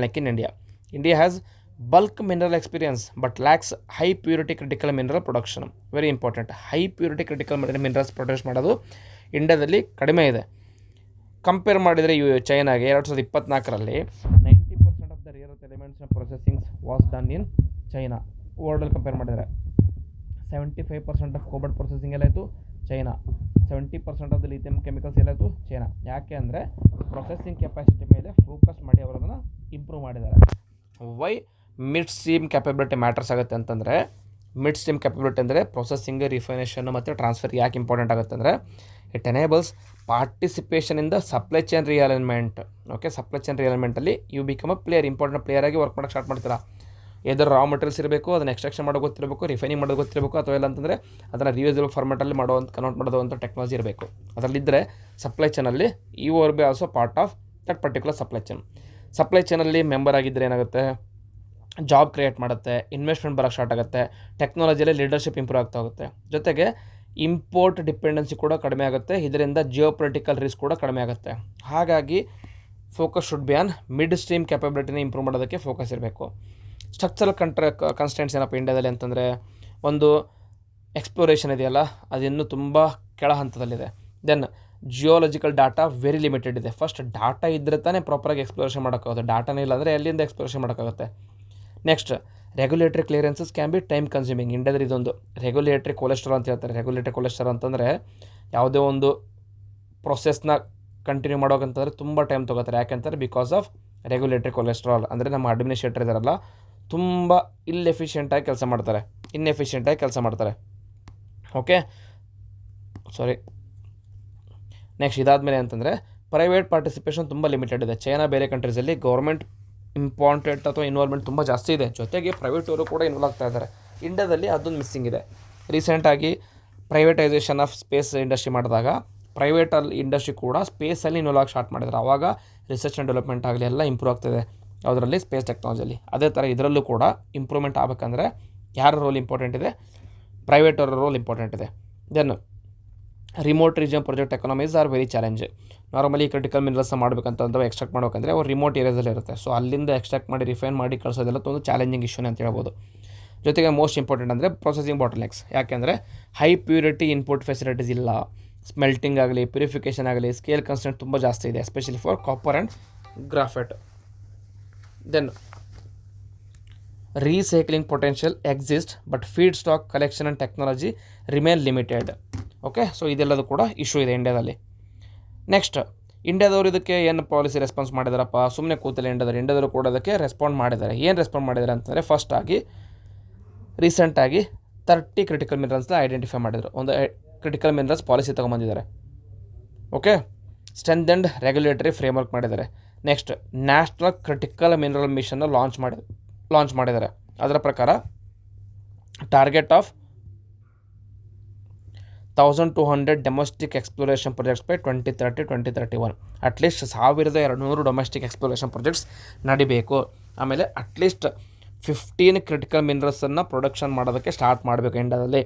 neck in India. India has bulk mineral experience but lacks high purity critical mineral production. Very important, high purity critical minerals produce ಮಾಡೋದು ಇಂಡಿಯಾದಲ್ಲಿ ಕಡಿಮೆ ಇದೆ. ಕಂಪೇರ್ ಮಾಡಿದರೆ ಚೈನಾಗೆ 2024ರಲ್ಲಿ 90% ಆಫ್ ದ ರೇರ್ ಅರ್ತ್ ಎಲಿಮೆಂಟ್ಸ್ನ processings was done in China. ವರ್ಲ್ಡಲ್ಲಿ ಕಂಪೇರ್ ಮಾಡಿದರೆ 75% ಆಫ್ ಕೋಬಾಲ್ಟ್ ಪ್ರೊಸೆಸಿಂಗ್ ಎಲ್ಲಾಯಿತು China, 70% of the lithium chemicals ಎಲ್ಲಾಯಿತು ಚೈನಾ. ಯಾಕೆ ಅಂದರೆ ಪ್ರೊಸೆಸಿಂಗ್ ಕೆಪಾಸಿಟಿ ಮೇಲೆ ಫೋಕಸ್ ಮಾಡಿ ಅವರು ಅದನ್ನು ಇಂಪ್ರೂವ್ ಮಾಡಿದ್ದಾರೆ. Why mid stream capability matters ಆಗುತ್ತೆ ಅಂತಂದರೆ, ಮಿಡ್ ಸ್ಟ್ರೀಮ್ ಕ್ಯಾಪಬಿಲಿಟಿ ಅಂದರೆ ಪ್ರೊಸೆಸಿಂಗ್, ರಿಫೈನೇಷನ್ ಮತ್ತು ಟ್ರಾನ್ಸ್ಫರ್ ಯಾಕೆ ಇಂಪಾರ್ಟೆಂಟ್ ಆಗುತ್ತೆ ಅಂದರೆ, it enables participation in the supply chain realignment. Okay, supply chain ರಿಯಲೈನ್ಮೆಂಟಲ್ಲಿ you become a player, important player ಆಗಿ ವರ್ಕ್ ಮಾಡೋಕ್ಕೆ ಸ್ಟಾರ್ಟ್ ಮಾಡ್ತೀರಾ. ಎದರ್ ರಾ ಮೆಟೀರಿಯಲ್ಸ್ ಇರಬೇಕು, ಅದನ್ನು ಎಕ್ಸ್ಟ್ರಾಕ್ಷನ್ ಮಾಡೋದು ಗೊತ್ತಿರಬೇಕು, ರಿಫೈನಿಂಗ್ ಮಾಡೋದು ಗೊತ್ತಿರಬೇಕು, ಅಥವಾ ಇಲ್ಲ ಅಂತಂದರೆ ಅದನ್ನು ರಿಯೂಸಬಲ್ ಫಾರ್ಮೆಟಲ್ಲಿ ಕನ್ವರ್ಟ್ ಮಾಡೋದು ಟೆಕ್ನಾಲಜಿ ಇರಬೇಕು. ಅದರಲ್ಲಿದ್ದರೆ ಸಪ್ಲೈ ಚೈನಲ್ಲಿ you are be also part of that particular supply chain. Supply ಚೈನಲ್ಲಿ ಮೆಂಬರ್ ಆಗಿದ್ದರೆ ಏನಾಗುತ್ತೆ, ಜಾಬ್ ಕ್ರಿಯೇಟ್ ಮಾಡುತ್ತೆ, ಇನ್ವೆಸ್ಟ್ಮೆಂಟ್ ಬರೋಕ್ಕೆ ಸ್ಟಾರ್ಟ್ ಆಗುತ್ತೆ, ಟೆಕ್ನಾಲಜಿಯಲ್ಲಿ ಲೀಡರ್ಶಿಪ್ ಇಂಪ್ರೂವ್ ಆಗ್ತಾ ಹೋಗುತ್ತೆ. ಜೊತೆಗೆ ಇಂಪೋರ್ಟ್ ಡಿಪೆಂಡೆನ್ಸಿ ಕೂಡ ಕಡಿಮೆ ಆಗುತ್ತೆ, ಇದರಿಂದ ಜಿಯೋ ಪೊಲಿಟಿಕಲ್ ರಿಸ್ಕ್ ಕೂಡ ಕಡಿಮೆ ಆಗುತ್ತೆ. ಹಾಗಾಗಿ focus should be on mid stream ಕ್ಯಾಪಬಿಲಿಟಿನ ಇಂಪ್ರೂವ್ ಮಾಡೋದಕ್ಕೆ ಫೋಕಸ್ ಇರಬೇಕು. ಸ್ಟ್ರಕ್ಚರಲ್ ಕನ್ಸ್ಟೆಂಟ್ಸ್ ಏನಪ್ಪ ಇಂಡಿಯಾದಲ್ಲಿ ಅಂತಂದರೆ, ಒಂದು ಎಕ್ಸ್ಪ್ಲೋರೇಷನ್ ಇದೆಯಲ್ಲ ಅದು ಇನ್ನೂ ತುಂಬ ಕೆಳ ಹಂತದಲ್ಲಿದೆ. Then geological data very limited ಇದೆ. ಫಸ್ಟ್ ಡಾಟಾ ಇದ್ದರೆ ತಾನೇ ಪ್ರಾಪರಾಗಿ ಎಕ್ಸ್ಪ್ಲೋರೇಷನ್ ಮಾಡೋಕ್ಕಾಗುತ್ತೆ, ಡಾಟಾನೇ ಇಲ್ಲ ಅಂದರೆ ಎಲ್ಲಿಂದ ಎಕ್ಸ್ಪ್ಲೋರೇಷನ್ ಮಾಡೋಕ್ಕಾಗುತ್ತೆ. Next regulatory clearances can be time consuming. ಇಂಡಿಯಾದಲ್ಲಿ ಇದೊಂದು ರೆಗ್ಯುಲೇಟರಿ ಕೊಲೆಸ್ಟ್ರಾಲ್ ಅಂತ ಹೇಳ್ತಾರೆ. ರೆಗ್ಯುಲೇಟರಿ ಕೊಲೆಸ್ಟ್ರಾಲ್ ಅಂತಂದರೆ ಯಾವುದೇ ಒಂದು ಪ್ರೊಸೆಸ್ನ ಕಂಟಿನ್ಯೂ ಮಾಡೋಕಂತಂದರೆ ತುಂಬ ಟೈಮ್ ತೊಗೋತಾರೆ. ಯಾಕೆಂತಾರೆ ಬಿಕಾಸ್ ಆಫ್ ರೆಗ್ಯುಲೇಟರಿ ಕೊಲೆಸ್ಟ್ರಾಲ್. ಅಂದರೆ ನಮ್ಮ ಅಡ್ಮಿನಿಸ್ಟ್ರೇಟರ್ ಇದ್ದಾರಲ್ಲ ತುಂಬ ಇನ್ಎಫಿಷಿಯೆಂಟಾಗಿ ಕೆಲಸ ಮಾಡ್ತಾರೆ. ಓಕೆ, ಸಾರಿ. ನೆಕ್ಸ್ಟ್ ಇದಾದಮೇಲೆ ಅಂತಂದರೆ ಪ್ರೈವೇಟ್ ಪಾರ್ಟಿಸಿಪೇಷನ್ ತುಂಬ ಲಿಮಿಟೆಡ್ ಇದೆ. ಚೈನಾ ಬೇರೆ ಕಂಟ್ರೀಸಲ್ಲಿ ಗೌರ್ಮೆಂಟ್ ಇಂಪಾರ್ಟೆಂಟ್ ಅಥವಾ ಇನ್ವಾಲ್ವ್ಮೆಂಟ್ ತುಂಬ ಜಾಸ್ತಿ ಇದೆ, ಜೊತೆಗೆ ಪ್ರೈವೇಟವರು ಕೂಡ ಇನ್ವಾಲ್ವ್ ಆಗ್ತಾ ಇದ್ದಾರೆ. ಇಂಡಿಯಾದಲ್ಲಿ ಅದೊಂದು ಮಿಸ್ಸಿಂಗ್ ಇದೆ. ರೀಸೆಂಟಾಗಿ ಪ್ರೈವೇಟೈಸೇಷನ್ ಆಫ್ ಸ್ಪೇಸ್ ಇಂಡಸ್ಟ್ರಿ ಮಾಡಿದಾಗ ಪ್ರೈವೇಟ್ ಇಂಡಸ್ಟ್ರಿ ಕೂಡ ಸ್ಪೇಸಲ್ಲಿ ಇನ್ವಾಲ್ವ್ ಸ್ಟಾರ್ಟ್ ಮಾಡಿದ್ರು. ಆವಾಗ ರಿಸರ್ಚ್ ಆ್ಯಂಡ್ ಡೆವಲಪ್ಮೆಂಟ್ ಆಗಲಿ ಎಲ್ಲ ಇಂಪ್ರೂವ್ ಆಗ್ತದೆ ಅದರಲ್ಲಿ ಸ್ಪೇಸ್ ಟೆಕ್ನಾಲಜಿಯಲ್ಲಿ. ಅದೇ ಥರ ಇದರಲ್ಲೂ ಕೂಡ ಇಂಪ್ರೂವ್ಮೆಂಟ್ ಆಗಬೇಕಂದ್ರೆ ಯಾರ ರೋಲ್ ಇಂಪಾರ್ಟೆಂಟ್ ಇದೆ? ಪ್ರೈವೇಟ್ ಅವರ ರೋಲ್ ಇಂಪಾರ್ಟೆಂಟ್ ಇದೆ. Then remote region project economies are very challenge. Normally critical minerals ಮಾಡಬೇಕಂತಂದ್ರೆ ಎಕ್ಸ್ಟ್ರಾಕ್ಟ್ ಮಾಡಬೇಕಂದ್ರೆ ಅವ್ರು ರಿಮೋಟ್ ಏರಿಯಾದಲ್ಲಿ ಇರುತ್ತೆ. ಸೊ ಅಲ್ಲಿಂದ ಎಕ್ಸ್ಟ್ರಾಕ್ಟ್ ಮಾಡಿ ರಿಫೈನ್ ಮಾಡಿ ಕಳಿಸೋದೆಲ್ಲ ಒಂದು ಚಾಲೆಂಜಿಂಗ್ ಇಶ್ಯೂನೇ ಅಂತ ಹೇಳ್ಬೋದು. ಜೊತೆಗೆ ಮೋಸ್ಟ್ ಇಂಪಾರ್ಟೆಂಟ್ ಅಂದರೆ ಪ್ರೊಸೆಸಿಂಗ್ ಬಾಟಲ್ನೆಕ್ಸ್. ಯಾಕೆಂದರೆ ಹೈ ಪ್ಯೂರಿಟಿ ಇನ್ಪುಟ್ ಫೆಸಿಲಿಟೀಸ್ ಇಲ್ಲ. ಸ್ಮೆಲ್ಟಿಂಗ್ ಆಗಲಿ, ಪ್ಯೂರಿಫಿಕೇಷನ್ ಆಗಲಿ, ಸ್ಕೇಲ್ ಕನ್ಸ್ಟೆಂಟ್ ತುಂಬ ಜಾಸ್ತಿ ಇದೆ, especially for copper and graphite. Then recycling potential exist but feedstock collection and technology remain limited. Okay, so ಇದೆಲ್ಲದು ಕೂಡ ಇಶ್ಯೂ ಇದೆ ಇಂಡಿಯಾದಲ್ಲಿ. ನೆಕ್ಸ್ಟ್, ಇಂಡಿಯಾದವರು ಇದಕ್ಕೆ ಏನು ಪಾಲಿಸಿ ರೆಸ್ಪಾನ್ಸ್ ಮಾಡಿದಾರಪ್ಪ? ಸುಮ್ಮನೆ ಕೂತಲ್ಲ ಇಂಡಿಯಾದವರು ಕೂಡ ಅದಕ್ಕೆ ರೆಸ್ಪಾಂಡ್ ಮಾಡಿದ್ದಾರೆ. ಏನು ರೆಸ್ಪಾಂಡ್ ಮಾಡಿದ್ದಾರೆ ಅಂತಂದರೆ, ಫಸ್ಟಾಗಿ ರೀಸೆಂಟಾಗಿ 30 ಕ್ರಿಟಿಕಲ್ ಮಿನರಲ್ಸ್ನ ಐಡೆಂಟಿಫೈ ಮಾಡಿದರು. ಒಂದು ಕ್ರಿಟಿಕಲ್ ಮಿನರಲ್ಸ್ ಪಾಲಿಸಿ ತೊಗೊಂಬಂದಿದ್ದಾರೆ. ಓಕೆ, ಸ್ಟ್ರೆಂಥೆಂಡ್ ರೆಗ್ಯುಲೇಟರಿ ಫ್ರೇಮ್ವರ್ಕ್ ಮಾಡಿದ್ದಾರೆ. ನೆಕ್ಸ್ಟ್, ನ್ಯಾಷನಲ್ ಕ್ರಿಟಿಕಲ್ ಮಿನರಲ್ ಮಿಷನ್ನ ಲಾಂಚ್ ಮಾಡಿದ್ದಾರೆ. ಅದರ ಪ್ರಕಾರ target of 1200 domestic exploration projects by 2030-2031. At least 1200 domestic exploration projects ನಡಿಬೇಕು. ಆಮೇಲೆ ಅಟ್ಲೀಸ್ಟ್ 15 ಕ್ರಿಟಿಕಲ್ ಮಿನರಲ್ಸನ್ನು ಪ್ರೊಡಕ್ಷನ್ ಮಾಡೋದಕ್ಕೆ ಸ್ಟಾರ್ಟ್ ಮಾಡಬೇಕು ಇಂಡಿಯಾದಲ್ಲಿ.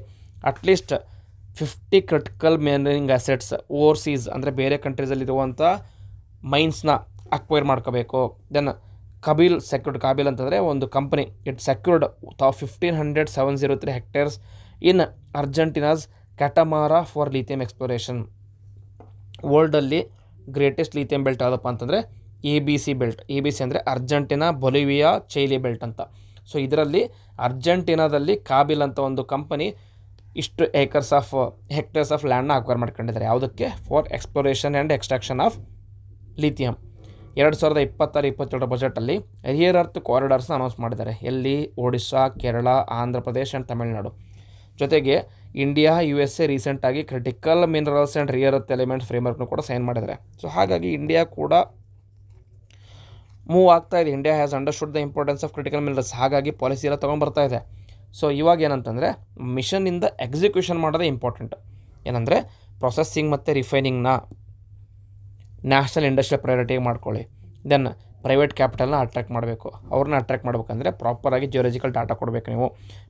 At least 50 critical mining assets overseas ಅಂದರೆ ಬೇರೆ ಕಂಟ್ರೀಸಲ್ಲಿರುವಂಥ ಮೈನ್ಸ್ನ ಅಕ್ವೈರ್ ಮಾಡ್ಕೋಬೇಕು. ದೆನ್ ಕಾಬಿಲ್ ಅಂತಂದರೆ ಒಂದು company, it secured 15,703 hectares in Argentina's Catamarca for lithium exploration. ವರ್ಲ್ಡಲ್ಲಿ ಗ್ರೇಟೆಸ್ಟ್ ಲಿಥಿಯಂ ಬೆಲ್ಟ್ ಯಾವುದಪ್ಪ ಅಂತಂದರೆ ABC ಬೆಲ್ಟ್. ABC ಅಂದರೆ ಅರ್ಜೆಂಟಿನಾ, ಬೊಲಿವಿಯಾ, ಚೈಲಿ ಬೆಲ್ಟ್ ಅಂತ. ಸೊ ಇದರಲ್ಲಿ ಅರ್ಜೆಂಟಿನಾದಲ್ಲಿ ಕಾಬಿಲ್ ಅಂತ ಒಂದು ಕಂಪನಿ ಇಷ್ಟು ಹೆಕ್ಟೇರ್ಸ್ ಆಫ್ ಲ್ಯಾಂಡ್ನ ಅಕ್ವೈರ್ ಮಾಡ್ಕೊಂಡಿದ್ದಾರೆ. ಯಾವುದಕ್ಕೆ? For exploration and extraction of lithium. 2026-27 ಬಜೆಟಲ್ಲಿ ರಿಯರ್ ಅರ್ತ್ ಕಾರಿಡಾರ್ಸ್ನ ಅನೌನ್ಸ್ ಮಾಡಿದ್ದಾರೆ. ಎಲ್ಲಿ? ಒಡಿಶಾ, ಕೇರಳ, ಆಂಧ್ರ ಪ್ರದೇಶ್ ಆ್ಯಂಡ್ ತಮಿಳುನಾಡು. ಜೊತೆಗೆ ಇಂಡಿಯಾ, USA ರೀಸೆಂಟಾಗಿ critical minerals and rare earth elements ಫ್ರೇಮ್ವರ್ಕ್ನು ಕೂಡ ಸೈನ್ ಮಾಡಿದ್ದಾರೆ. ಸೊ ಹಾಗಾಗಿ ಇಂಡಿಯಾ ಕೂಡ ಮೂವ್ ಆಗ್ತಾ ಇದೆ. India has understood the importance of critical minerals. ಹಾಗಾಗಿ ಪಾಲಿಸಿ ಎಲ್ಲ ತೊಗೊಂಡ್ಬರ್ತಾ ಇದೆ. ಸೊ ಇವಾಗ ಏನಂತಂದರೆ ಮಿಷನ್ನಿಂದ ಎಕ್ಸಿಕ್ಯೂಷನ್ ಮಾಡೋದೇ ಇಂಪಾರ್ಟೆಂಟ್. ಏನಂದರೆ ಪ್ರೊಸೆಸಿಂಗ್ ಮತ್ತು ರಿಫೈನಿಂಗ್ನ ನ್ಯಾಷನಲ್ ಇಂಡಸ್ಟ್ರಿಯಲ್ ಪ್ರಯಾರಿಟಿಗೆ ಮಾಡ್ಕೊಳ್ಳಿ. ದೆನ್ ಪ್ರೈವೇಟ್ ಕ್ಯಾಪಿಟಲ್ನ ಅಟ್ರ್ಯಾಕ್ಟ್ ಮಾಡಬೇಕು. ಅವ್ರನ್ನ ಅಟ್ರ್ಯಾಕ್ಟ್ ಮಾಡಬೇಕಂದ್ರೆ ಪ್ರಾಪರಾಗಿ ಜಿಯೋಲಜಿಕಲ್ ಡಾಟಾ ಕೊಡಬೇಕು ನೀವು.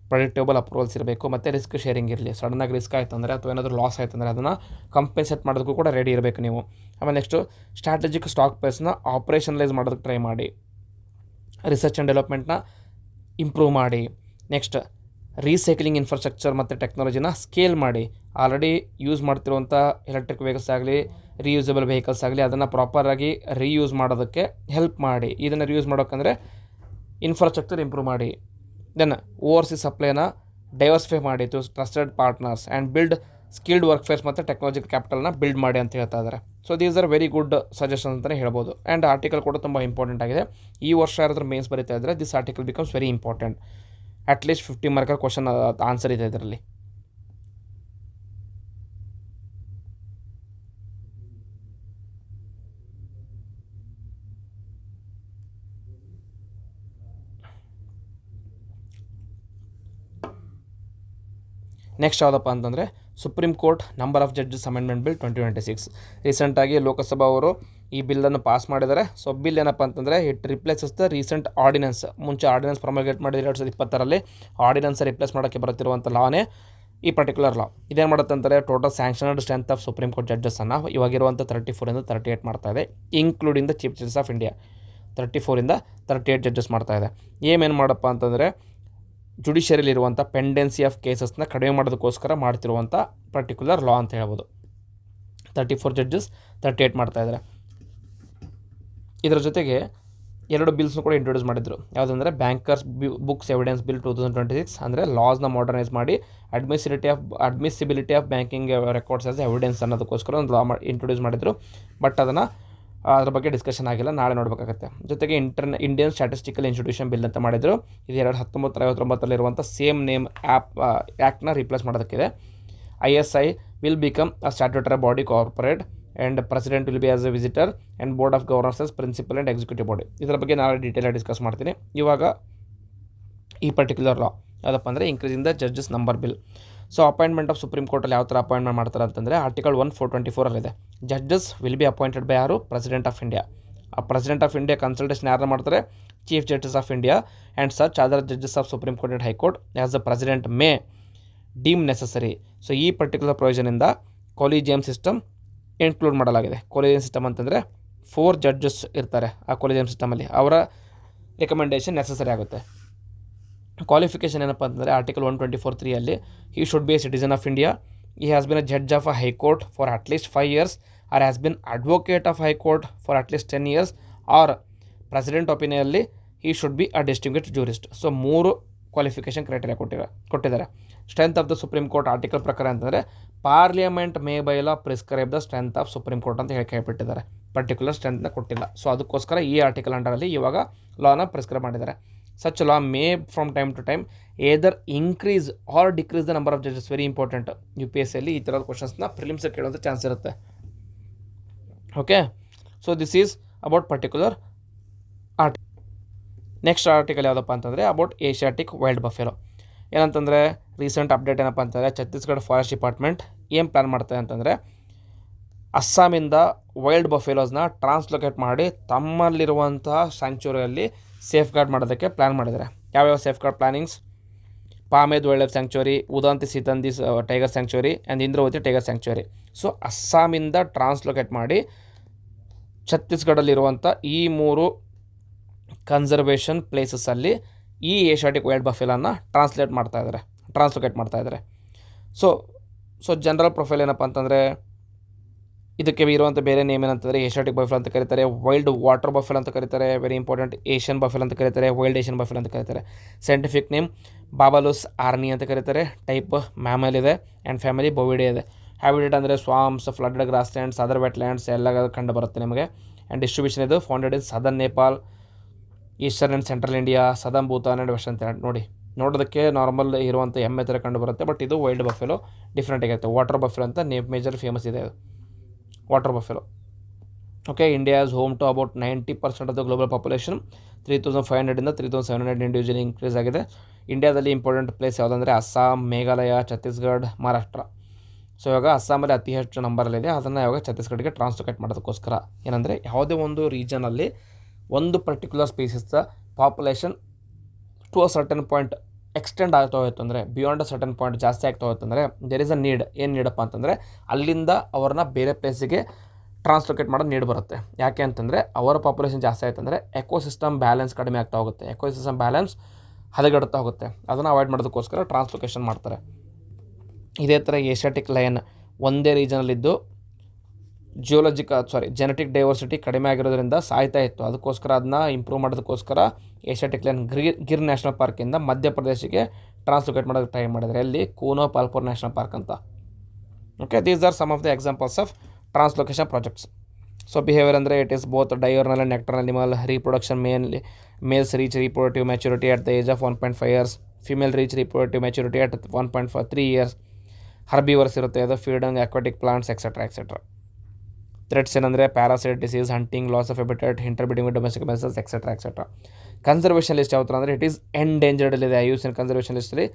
ಪ್ರೆಡಿಕ್ಟೇಬಲ್ ಅಪ್ರೂವಲ್ಸ್ ಇರಬೇಕು ಮತ್ತು ರಿಸ್ಕ್ ಶೇರಿಂಗ್ ಇರಲಿ. ಸಡನ್ನಾಗಿ ರಿಸ್ಕ್ ಆಯಿತು ಅಂದರೆ ಅಥವಾ ಏನಾದರೂ ಲಾಸ್ ಆಯಿತು ಅಂದರೆ ಅದನ್ನು ಕಂಪೆನ್ಸೇಟ್ ಮಾಡೋದಕ್ಕೂ ಕೂಡ ರೆಡಿ ಇರಬೇಕು ನೀವು. ಆಮೇಲೆ ನೆಕ್ಸ್ಟು ಸ್ಟ್ರಾಟಜಿಕ್ ಸ್ಟಾಕ್ ಪ್ರೈಸ್ನ ಆಪ್ರೇಷನಲೈಸ್ ಮಾಡೋದಕ್ಕೆ ಟ್ರೈ ಮಾಡಿ. ರಿಸರ್ಚ್ ಆ್ಯಂಡ್ ಡೆವಲಪ್ಮೆಂಟ್ನ ಇಂಪ್ರೂವ್ ಮಾಡಿ. ನೆಕ್ಸ್ಟ್, ರೀಸೈಕ್ಲಿಂಗ್ ಇನ್ಫ್ರಾಸ್ಟ್ರಕ್ಚರ್ ಮತ್ತು ಟೆಕ್ನಾಲಜಿನ ಸ್ಕೇಲ್ ಮಾಡಿ. ಆಲ್ರೆಡಿ ಯೂಸ್ ಮಾಡ್ತಿರುವಂಥ ಎಲೆಕ್ಟ್ರಿಕ್ ವೆಹಿಕಲ್ಸ್ ಆಗಲಿ, ರೀಯೂಸಬಲ್ ವೆಹಿಕಲ್ಸ್ ಆಗಲಿ, ಅದನ್ನು ಪ್ರಾಪರಾಗಿ ರೀಯೂಸ್ ಮಾಡೋದಕ್ಕೆ ಹೆಲ್ಪ್ ಮಾಡಿ. ಇದನ್ನು ರೀಯೂಸ್ ಮಾಡೋಕ್ಕಂದರೆ ಇನ್ಫ್ರಾಸ್ಟ್ರಕ್ಚರ್ ಇಂಪ್ರೂವ್ ಮಾಡಿ. ದೆನ್ ಓವರ್ಸೀಸ್ ಸಪ್ಲೈನ ಡೈವರ್ಸಿಫೈ ಮಾಡಿ to trusted partners and build skilled workforce ಮತ್ತು ಟೆಕ್ನಾಲಜಿಕಲ್ ಕ್ಯಾಪಿಟಲ್ನ ಬಿಲ್ಡ್ ಮಾಡಿ ಅಂತ ಹೇಳ್ತಾ ಇದ್ದಾರೆ. So these are very good suggestion ಅಂತಲೇ ಹೇಳ್ಬೋದು. ಆ್ಯಂಡ್ ಆರ್ಟಿಕಲ್ ಕೂಡ ತುಂಬ ಇಂಪಾರ್ಟೆಂಟ್ ಆಗಿದೆ. ಈ ವರ್ಷ ಯಾರಾದರೂ ಮೇನ್ಸ್ ಬರೀತಾ ಇದ್ದರೆ this article becomes very important. At least 50 marker question answer ಇದೆ ಇದರಲ್ಲಿ. ನೆಕ್ಸ್ಟ್ ಯಾವುದಪ್ಪ ಅಂತಂದರೆ supreme court number of judges amendment bill 2026. ರೀಸೆಂಟಾಗಿ ಲೋಕಸಭಾ ಅವರು ಈ ಬಿಲ್ಲನ್ನು ಪಾಸ್ ಮಾಡಿದ್ದಾರೆ. ಸೊ ಬಿಲ್ ಏನಪ್ಪ ಅಂತಂದರೆ ಇಟ್ ರಿಪ್ಲೇಸಸ್ ದ ರೀಸೆಂಟ್ ಆರ್ಡಿನೆನ್ಸ್. ಮುಂಚೆ ಆರ್ಡಿನೆನ್ಸ್ ಪ್ರೊಮಲ್ಗೇಟ್ ಮಾಡಿದರೆ 2020ರಲ್ಲಿ ಆರ್ಡಿನೆನ್ಸ್ ರಿಪ್ಲೇಸ್ ಮಾಡೋಕ್ಕೆ ಬರುತ್ತಿರುವಂಥ ಲಾನೇ ಈ ಪರ್ಟಿಕ್ಯುಲರ್ ಲಾ. ಇದೇನು ಮಾಡುತ್ತೆ ಅಂತಾರೆ, total sanctioned strength of supreme court ಜಡ್ಜಸ್ಸನ್ನು ಇವಾಗಿರುವಂಥ 34 38 ಮಾಡ್ತಾ ಇದೆ, including the chief justice of India. 34 38 judges ಮಾಡ್ತಾ ಇದೆ. ಏನೇನು ಮಾಡಪ್ಪ ಅಂತಂದರೆ ಜುಡಿಷಿಯರಿಲಿರುವಂಥ ಪೆಂಡೆನ್ಸಿ ಆಫ್ ಕೇಸಸ್ನ ಕಡಿಮೆ ಮಾಡೋದಕ್ಕೋಸ್ಕರ ಮಾಡ್ತಿರುವಂಥ ಪರ್ಟಿಕ್ಯುಲರ್ ಲಾ ಅಂತ ಹೇಳ್ಬೋದು. 34 ಜಡ್ಜಸ್ 38 ಮಾಡ್ತಾ ಇದ್ದಾರೆ. ಇದರ ಜೊತೆಗೆ 2 ಬಿಲ್ಸ್ನು ಕೂಡ ಇಂಟ್ರೊಡ್ಯೂಸ್ ಮಾಡಿದ್ರು. ಯಾವುದಂದರೆ ಬ್ಯಾಂಕರ್ಸ್ ಬುಕ್ಸ್ ಎವಿಡೆನ್ಸ್ ಬಿಲ್ 2026, ಅಂದರೆ ಲಾಸ್ನ ಮಾಡರ್ನೈಸ್ ಮಾಡಿ admissibility of banking records as evidence ಅನ್ನೋದಕ್ಕೋಸ್ಕರ ಒಂದು ಲಾ ಇಂಟ್ರೊಡ್ಯೂಸ್ ಮಾಡಿದರು. ಬಟ್ ಅದ್ರ ಬಗ್ಗೆ ಡಿಸ್ಕಷನ್ ಆಗಿಲ್ಲ, ನಾಳೆ ನೋಡಬೇಕಾಗತ್ತೆ. ಜೊತೆಗೆ ಇಂಡಿಯನ್ ಸ್ಟ್ಯಾಟಿಸ್ಟಿಕಲ್ ಇನ್ಸ್ಟಿಟ್ಯೂಷನ್ ಬಿಲ್ ಅಂತ ಮಾಡಿದರು. ಇದು 1959 ಸೇಮ್ ನೇಮ್ ಆ್ಯಕ್ಟ್ನ ರಿಪ್ಲೇಸ್ ಮಾಡೋದಕ್ಕಿದೆ. ISI will become a statutory body corporate and president will be as a visitor and board of governors as principal and executive body. ಇದರ ಬಗ್ಗೆ ನಾಳೆ ಡೀಟೇಲಾಗಿ ಡಿಸ್ಕಸ್ ಮಾಡ್ತೀನಿ. ಇವಾಗ ಈ ಪರ್ಟಿಕ್ಯುಲರ್ ಲಾ ಯಾವುದಪ್ಪ ಅಂದರೆ increasing the judges number bill. So appointment of supreme ಕೋರ್ಟಲ್ಲಿ ಯಾವ ಥರ ಅಪಾಯಿಂಟ್ಮೆಂಟ್ ಮಾಡ್ತಾರೆ ಅಂತಂದರೆ ಆರ್ಟಿಕಲ್ 1424 ಇದೆ. Judges will be appointed by ಯಾರು? President of India. ಆ ಪ್ರೆಸಿಡೆಂಟ್ ಆಫ್ ಇಂಡಿಯಾ ಕನ್ಸಲ್ಟೇಷನ್ ಯಾರನ್ನ ಮಾಡ್ತಾರೆ? Chief justice of India and such other judges of supreme court and high court as the president may deem necessary. So ಈ ಪರ್ಟಿಕ್ಯುಲರ್ ಪ್ರೊವಿಷನಿಂದ ಕೊಲಿಜಿಯಂ ಸಿಸ್ಟಮ್ ಇನ್ಕ್ಲೂಡ್ ಮಾಡಲಾಗಿದೆ. ಕೊಲಿಜಿಯಂ ಸಿಸ್ಟಮ್ ಅಂತಂದರೆ 4 ಜಡ್ಜಸ್ ಇರ್ತಾರೆ ಆ ಕೊಲಿಜಿಯಂ ಸಿಸ್ಟಮಲ್ಲಿ, ಅವರ ರೆಕಮೆಂಡೇಷನ್ ನೆಸಸರಿ ಆಗುತ್ತೆ. ಕ್ವಾಲಿಫಿಕೇಷನ್ ಏನಪ್ಪ ಅಂತಂದರೆ article 124(3) he should be A citizen of India, he has been a judge of a high court for at least 5 years or has been advocate of high court for at least 10 years or president opinionally he should be a distinguished jurist. So 3 qualification criteria ಕೊಟ್ಟಿದ್ದಾರೆ. Strength of the supreme court article ಪ್ರಕಾರ ಅಂತಂದರೆ parliament may by law prescribe the strength of supreme court ಅಂತ ಹೇಳ್ಬಿಟ್ಟಿದ್ದಾರೆ. ಪರ್ಟಿಕ್ಯುಲರ್ ಸ್ಟ್ರೆಂತ್ನ ಕೊಟ್ಟಿಲ್ಲ. ಸೊ ಅದಕ್ಕೋಸ್ಕರ ಈ ಆರ್ಟಿಕಲ್ ಅಂಡರಲ್ಲಿ ಇವಾಗ ಲಾನ ಪ್ರಿಸ್ಕ್ರೈಬ್ ಮಾಡಿದ್ದಾರೆ. Such law may from time to time either increase or decrease the number of judges. Very important. UPSCಯಲ್ಲಿ ಈ ಥರದ ಕ್ವಶನ್ಸ್ನ ಪ್ರಿಲಿಮ್ಸ್ ಕೇಳೋಂಥ ಚಾನ್ಸ್ ಇರುತ್ತೆ. Okay, so this is about particular article. Next article ಯಾವುದಪ್ಪ ಅಂತಂದರೆ ಅಬೌಟ್ ಏಷ್ಯಾಟಿಕ್ ವೈಲ್ಡ್ ಬಫೆಲೋ. ಏನಂತಂದರೆ ರೀಸೆಂಟ್ ಅಪ್ಡೇಟ್ ಏನಪ್ಪ ಅಂತಂದರೆ ಛತ್ತೀಸ್ಗಢ ಫಾರೆಸ್ಟ್ ಡಿಪಾರ್ಟ್ಮೆಂಟ್ ಏನು ಪ್ಲ್ಯಾನ್ ಮಾಡ್ತಾರೆ ಅಂತಂದರೆ ಅಸ್ಸಾಮಿಂದ ವೈಲ್ಡ್ ಬಫೆಲೋಸ್ನ ಟ್ರಾನ್ಸ್ಲೊಕೇಟ್ ಮಾಡಿ ತಮ್ಮಲ್ಲಿರುವಂತಹ ಸ್ಯಾಂಕ್ಚುರಿಯಲ್ಲಿ ಸೇಫ್ ಗಾರ್ಡ್ ಮಾಡೋದಕ್ಕೆ ಪ್ಲ್ಯಾನ್ ಮಾಡಿದ್ದಾರೆ. ಯಾವ್ಯಾವ safeguard plannings? Pamed wild life sanctuary, Udanti Sitanadi tiger sanctuary and Indravati tiger sanctuary. So ಅಸ್ಸಾಮಿಂದ ಟ್ರಾನ್ಸ್ಲೊಕೇಟ್ ಮಾಡಿ ಛತ್ತೀಸ್ಗಢಲ್ಲಿರುವಂಥ ಈ 3 ಕನ್ಸರ್ವೇಷನ್ ಪ್ಲೇಸಸಲ್ಲಿ ಈ ಏಷ್ಯಾಟಿಕ್ ವೈಲ್ಡ್ ಬಫೆಲೋನ ಟ್ರಾನ್ಸ್ಲೊಕೇಟ್ ಮಾಡ್ತಾ ಇದ್ದಾರೆ. ಸೊ ಜನರಲ್ ಪ್ರೊಫೈಲ್ ಏನಪ್ಪ ಅಂತಂದರೆ ಇದಕ್ಕೆ ಇರುವಂಥ ಬೇರೆ ನೇಮ್ ಏನಂತಂದರೆ ಏಷ್ಯಾಟಿಕ್ ಬಫೆಲೋ ಅಂತ ಕರೀತಾರೆ, ವೈಲ್ಡ್ ವಾಟರ್ ಬಫೆಲೋ ಅಂತ ಕರೀತಾರೆ, ವೆರಿ ಇಂಪಾರ್ಟೆಂಟ್, ಏಷ್ಯನ್ ಬಫೆಲೋ ಅಂತ ಕರೀತಾರೆ, ವೈಲ್ಡ್ ಏಷ್ಯನ್ ಬಫೆಲೋ ಅಂತ ಕರೀತಾರೆ. ಸೈಂಟಿಫಿಕ್ ನೇಮ್ ಬಾಬಲುಸ್ ಆರ್ನಿ ಅಂತ ಕರೀತಾರೆ. ಟೈಪ್ ಮ್ಯಾಮಲ್ ಇದೆ ಆ್ಯಂಡ್ ಫ್ಯಾಮಿಲಿ ಬೊವಿಡೆ ಇದೆ. ಹ್ಯಾಬಿಟೇಟ್ ಅಂದರೆ swamps, flooded grasslands, other wetlands ಎಲ್ಲ ಕಂಡು ಬರುತ್ತೆ ನಿಮಗೆ. ಆ್ಯಂಡ್ ಡಿಸ್ಟ್ರಿಬ್ಯೂಷನ್ ಇದು founded in southern Nepal, eastern and central India, southern Bhutan and western Thailand. ನೋಡೋದಕ್ಕೆ ನಾರ್ಮಲ್ ಇರುವಂಥ ಎಮ್ಮೆ ಥರ ಕಂಡು ಬರುತ್ತೆ, ಬಟ್ ಇದು ವೈಲ್ಡ್ ಬಫೆಲೋ ಡಿಫ್ರೆಂಟ್ ಆಗಿರುತ್ತೆ. ವಾಟರ್ ಬಫೆಲೋ ಅಂತ ಮೇಜರ್ ಫೇಮಸ್ ಇದೆ ಅದು water buffalo. Okay, India is home to about 90% of the global population. 3500 3700 individually increase ಆಗಿದೆ. ಇಂಡಿಯಾದಲ್ಲಿ ಇಂಪಾರ್ಟೆಂಟ್ ಪ್ಲೇಸ್ ಯಾವುದಂದರೆ ಅಸ್ಸಾಂ, ಮೇಘಾಲಯ, ಛತ್ತೀಸ್ಗಢ, ಮಹಾರಾಷ್ಟ್ರ. ಸೊ ಇವಾಗ ಅಸ್ಸಾಮಲ್ಲಿ ಅತಿ ಹೆಚ್ಚು ನಂಬರಲ್ಲಿದೆ, ಅದನ್ನು ಇವಾಗ ಛತ್ತೀಸ್ಗಢಗೆ ಟ್ರಾನ್ಸ್ಲೊಕೇಟ್ ಮಾಡೋದಕ್ಕೋಸ್ಕರ. ಏನಂದರೆ ಯಾವುದೇ ಒಂದು ರೀಜನಲ್ಲಿ ಒಂದು ಪರ್ಟಿಕ್ಯುಲರ್ ಸ್ಪೀಸೀಸ್ದ population to a certain point extend ಆಗ್ತಾ ಹೋಯ್ತು ಅಂದರೆ, ಬಿಯಾಂಡ್ ಅ ಸರ್ಟನ್ ಪಾಯಿಂಟ್ ಜಾಸ್ತಿ ಆಗ್ತಾ ಹೋಯ್ತು ಅಂದರೆ ದೇರ್ ಇಸ್ ಅ ನೀಡ್. ಏನು ನೀಡಪ್ಪ ಅಂತಂದರೆ ಅಲ್ಲಿಂದ ಅವ್ರನ್ನ ಬೇರೆ ಪ್ಲೇಸಿಗೆ ಟ್ರಾನ್ಸ್ಲೊಕೇಟ್ ಮಾಡೋದು ನೀಡ್ ಬರುತ್ತೆ. ಯಾಕೆ ಅಂತಂದರೆ ಅವರ ಪಾಪ್ಯುಲೇಷನ್ ಜಾಸ್ತಿ ಆಯ್ತು ಅಂದರೆ ಎಕೋಸಿಸ್ಟಮ್ ಬ್ಯಾಲೆನ್ಸ್ ಕಡಿಮೆ ಆಗ್ತಾ ಹೋಗುತ್ತೆ, ಎಕೋಸಿಸ್ಟಮ್ ಬ್ಯಾಲೆನ್ಸ್ ಹದಗೆಡುತ್ತಾ ಹೋಗುತ್ತೆ. ಅದನ್ನು ಅವಾಯ್ಡ್ ಮಾಡೋದಕ್ಕೋಸ್ಕರ ಟ್ರಾನ್ಸ್ಲೊಕೇಶನ್ ಮಾಡ್ತಾರೆ. ಇದೇ ಥರ ಏಷ್ಯಾಟಿಕ್ ಲಯನ್ ಒಂದೇ ರೀಜನಲ್ಲಿದ್ದು ಜೆನೆಟಿಕ್ ಡೈವರ್ಸಿಟಿ ಕಡಿಮೆ ಆಗಿರೋದ್ರಿಂದ ಸಾಯ್ತಾ ಇತ್ತು. ಅದಕ್ಕೋಸ್ಕರ ಅದನ್ನ ಇಂಪ್ರೂವ್ ಮಾಡೋದಕ್ಕೋಸ್ಕರ ಏಷ್ಯಾಟಿಕ್ ಲಯನ್ ಗಿರ್ ನ್ಯಾಷನಲ್ ಪಾರ್ಕಿಂದ ಮಧ್ಯಪ್ರದೇಶಕ್ಕೆ ಟ್ರಾನ್ಸ್ಲೊಕೇಟ್ ಮಾಡೋದಕ್ಕೆ ಟ್ರೈ ಮಾಡಿದರೆ, ಅಲ್ಲಿ ಕೂನೋ ಪಾಲ್ಪುರ್ ನ್ಯಾಷನಲ್ ಪಾರ್ಕ್ ಅಂತ. Okay, these are some of the examples of translocation projects. So behaviour ಅಂದರೆ it is both diurnal and nocturnal animal. Reproduction males reach reproductive maturity at the age of 1.5 years, female reach reproductive maturity at 1.3 years. Herbivores ಇರುತ್ತೆ, ಅದು feeding aquatic plants etcetera. Threats ಏನಂದರೆ parasite, disease, hunting, loss of habitat, interbreeding with domestic ಮೆಸಸ್ ಎಕ್ಸೆಟ್ರಾ. ಕನ್ಸರ್ವೇಷನ್ ಲಿಸ್ಟ್ ಯಾವ ಥರ ಅಂದರೆ ಇಟ್ ಈಸ್ ಎಂಡೇಂಜರ್ಡಲ್ಲಿದೆ. IUCN ಕನ್ಸರ್ವೇಷನ್ ಲಿಸ್ಟಲ್ಲಿ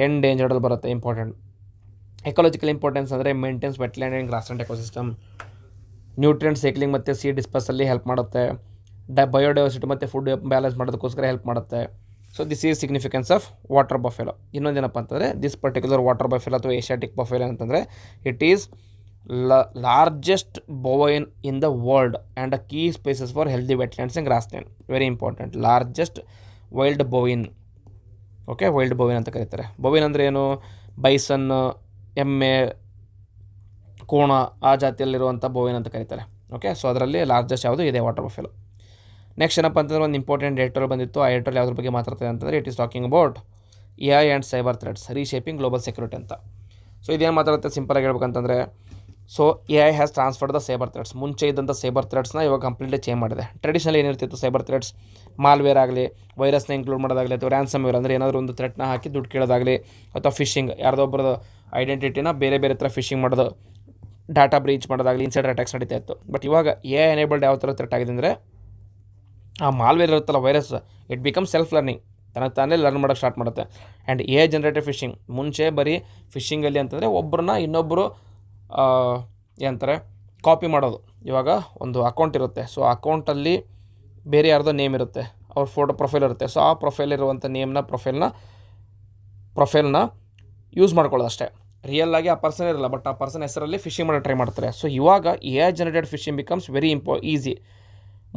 ಎಂಡೇಂಜರ್ಡಲ್ಲಿ ಬರುತ್ತೆ. ಇಂಪಾರ್ಟೆಂಟ್ ಎಕಾಲಜಿಕಲ್ ಇಂಪಾರ್ಟೆನ್ಸ್ ಅಂದರೆ maintains wetland and grassland ecosystem, nutrient cycling ಮತ್ತು ಸೀಡ್ ಡಿಸ್ಪರ್ಸಲ್ಲಿ ಹೆಲ್ಪ್ ಮಾಡುತ್ತೆ, ಬಯೋಡೈವರ್ಸಿಟಿ ಮತ್ತು ಫುಡ್ ಬ್ಯಾಲೆನ್ಸ್ ಮಾಡೋದಕ್ಕೋಸ್ಕರ ಹೆಲ್ಪ್ ಮಾಡುತ್ತೆ. So this is significance of water buffalo. ಇನ್ನೊಂದೇನಪ್ಪ ಅಂತಂದರೆ ದಿಸ್ ಪರ್ಟಿಕ್ಯುಲರ್ ವಾಟರ್ ಬಫೆಲೋ ಅಥವಾ ಏಷ್ಯಾಟಿಕ್ ಬಫೆಲೋ ಅಂತಂದರೆ it is largest bovine in the world and a key species for healthy wetlands and grassland. Very important, largest wild bovine. Okay, wild bovine ಅಂತ ಕರೀತಾರೆ. ಬೊವಿನ್ ಅಂದರೆ ಏನು? ಬೈಸನ್, ಎಮ್ಮೆ, ಕೋಣ, ಆ ಜಾತಿಯಲ್ಲಿರುವಂಥ ಬೊವಿನ್ ಅಂತ ಕರೀತಾರೆ. ಓಕೆ, ಸೊ ಅದರಲ್ಲಿ ಲಾರ್ಜೆಸ್ಟ್ ಯಾವುದು ಇದೆ ವಾಟರ್ ಬಫೆಲೋ. ನೆಕ್ಸ್ಟ್ ಏನಪ್ಪ ಅಂತಂದರೆ ಒಂದು ಇಂಪಾರ್ಟೆಂಟ್ ಎಡಿಟೋರಿಯಲ್ ಬಂದಿತ್ತು. ಆ ಎಡಿಟೋರಿಯಲ್ ಯಾವುದ್ರ ಬಗ್ಗೆ ಮಾತಾಡ್ತದೆ ಅಂತಂದರೆ it is talking about AI and cyber threats reshaping global security ಅಂತ. ಸೊ ಇದೇನು ಮಾತಾಡುತ್ತೆ ಸಿಂಪಲಾಗಿ ಹೇಳ್ಬೇಕಂತಂದರೆ, so AI has transferred the cyber threats. ಮುಂಚೆ ಇದ್ದಂಥ ಸೈಬರ್ ಥ್ರೆಟ್ಸ್ನ ಇವಾಗ ಕಂಪ್ಲೀಟ್ಲಿ ಚೇಂಜ್ ಮಾಡಿದೆ. ಟ್ರೆಡಿಷನಲ್ ಏನಿರ್ತಿತ್ತು ಸೈಬರ್ ಥ್ರೆಟ್ಸ್, ಮಾಲ್ವೇರ್ ಆಗಲಿ, ವೈರಸ್ನ ಇನ್ಕ್ಲೂಡ್ ಮಾಡೋದಾಗಲಿ, ಅಥವಾ ರ್ಯಾನ್ಸಮ್ ವೇರ್ ಅಂದರೆ ಏನಾದರೂ ಒಂದು ಥ್ರೆಟ್ನ ಹಾಕಿ ದುಡ್ಡು ಕೇಳೋದಾಗಲಿ, ಅಥವಾ ಫಿಶಿಂಗ್, ಯಾರ್ದೋ ಒಬ್ಬರದು ಐಡೆಂಟಿಟಿನ ಬೇರೆ ಥರ ಫಿಶಿಂಗ್ ಮಾಡೋದು, ಡಾಟಾ ಬ್ರೀಚ್ ಮಾಡೋದಾಗಲಿ, ಇನ್ಸೈಡರ್ ಅಟ್ಯಾಕ್ಸ್ ನಡೀತಾ ಇತ್ತು. ಬಟ್ ಇವಾಗ AI ಎನೇಬಲ್ಡ್ ಯಾವ ಥರ ಥ್ರೆಟ್ ಆಗಿದೆ ಅಂದರೆ, ಆ ಮಾಲ್ವೇರ್ ಇರುತ್ತಲ್ಲ virus, it become self learning. ತಾನೇ ಲರ್ನ್ ಮಾಡೋಕ್ಕೆ ಸ್ಟಾರ್ಟ್ ಮಾಡುತ್ತೆ. ಆ್ಯಂಡ್ ಎ ಜನರೇಟೆಡ್ ಫಿಶಿಂಗ್, ಮುಂಚೆ ಬರೀ ಫಿಶಿಂಗಲ್ಲಿ ಅಂತಂದರೆ ಒಬ್ಬರನ್ನ ಇನ್ನೊಬ್ಬರು ಏನಂತಾರೆ ಕಾಪಿ ಮಾಡೋದು. ಇವಾಗ ಒಂದು ಅಕೌಂಟ್ ಇರುತ್ತೆ, ಸೊ ಅಕೌಂಟಲ್ಲಿ ಬೇರೆ ಯಾರ್ದೋ ನೇಮ್ ಇರುತ್ತೆ, ಅವ್ರ ಫೋಟೋ ಪ್ರೊಫೈಲ್ ಇರುತ್ತೆ, ಸೊ ಆ ಪ್ರೊಫೈಲ್ ಇರುವಂಥ ನೇಮ್ನ ಪ್ರೊಫೈಲ್ನ ಯೂಸ್ ಮಾಡ್ಕೊಳ್ಳೋದು ಅಷ್ಟೇ. ರಿಯಲ್ ಆಗಿ ಆ ಪರ್ಸನ್ ಇರಲ್ಲ, ಬಟ್ ಆ ಪರ್ಸನ್ ಹೆಸರಲ್ಲಿ ಫಿಶಿಂಗ್ ಮಾಡೋ ಟ್ರೈ ಮಾಡ್ತಾರೆ. ಸೊ ಇವಾಗ A generated phishing becomes very easy.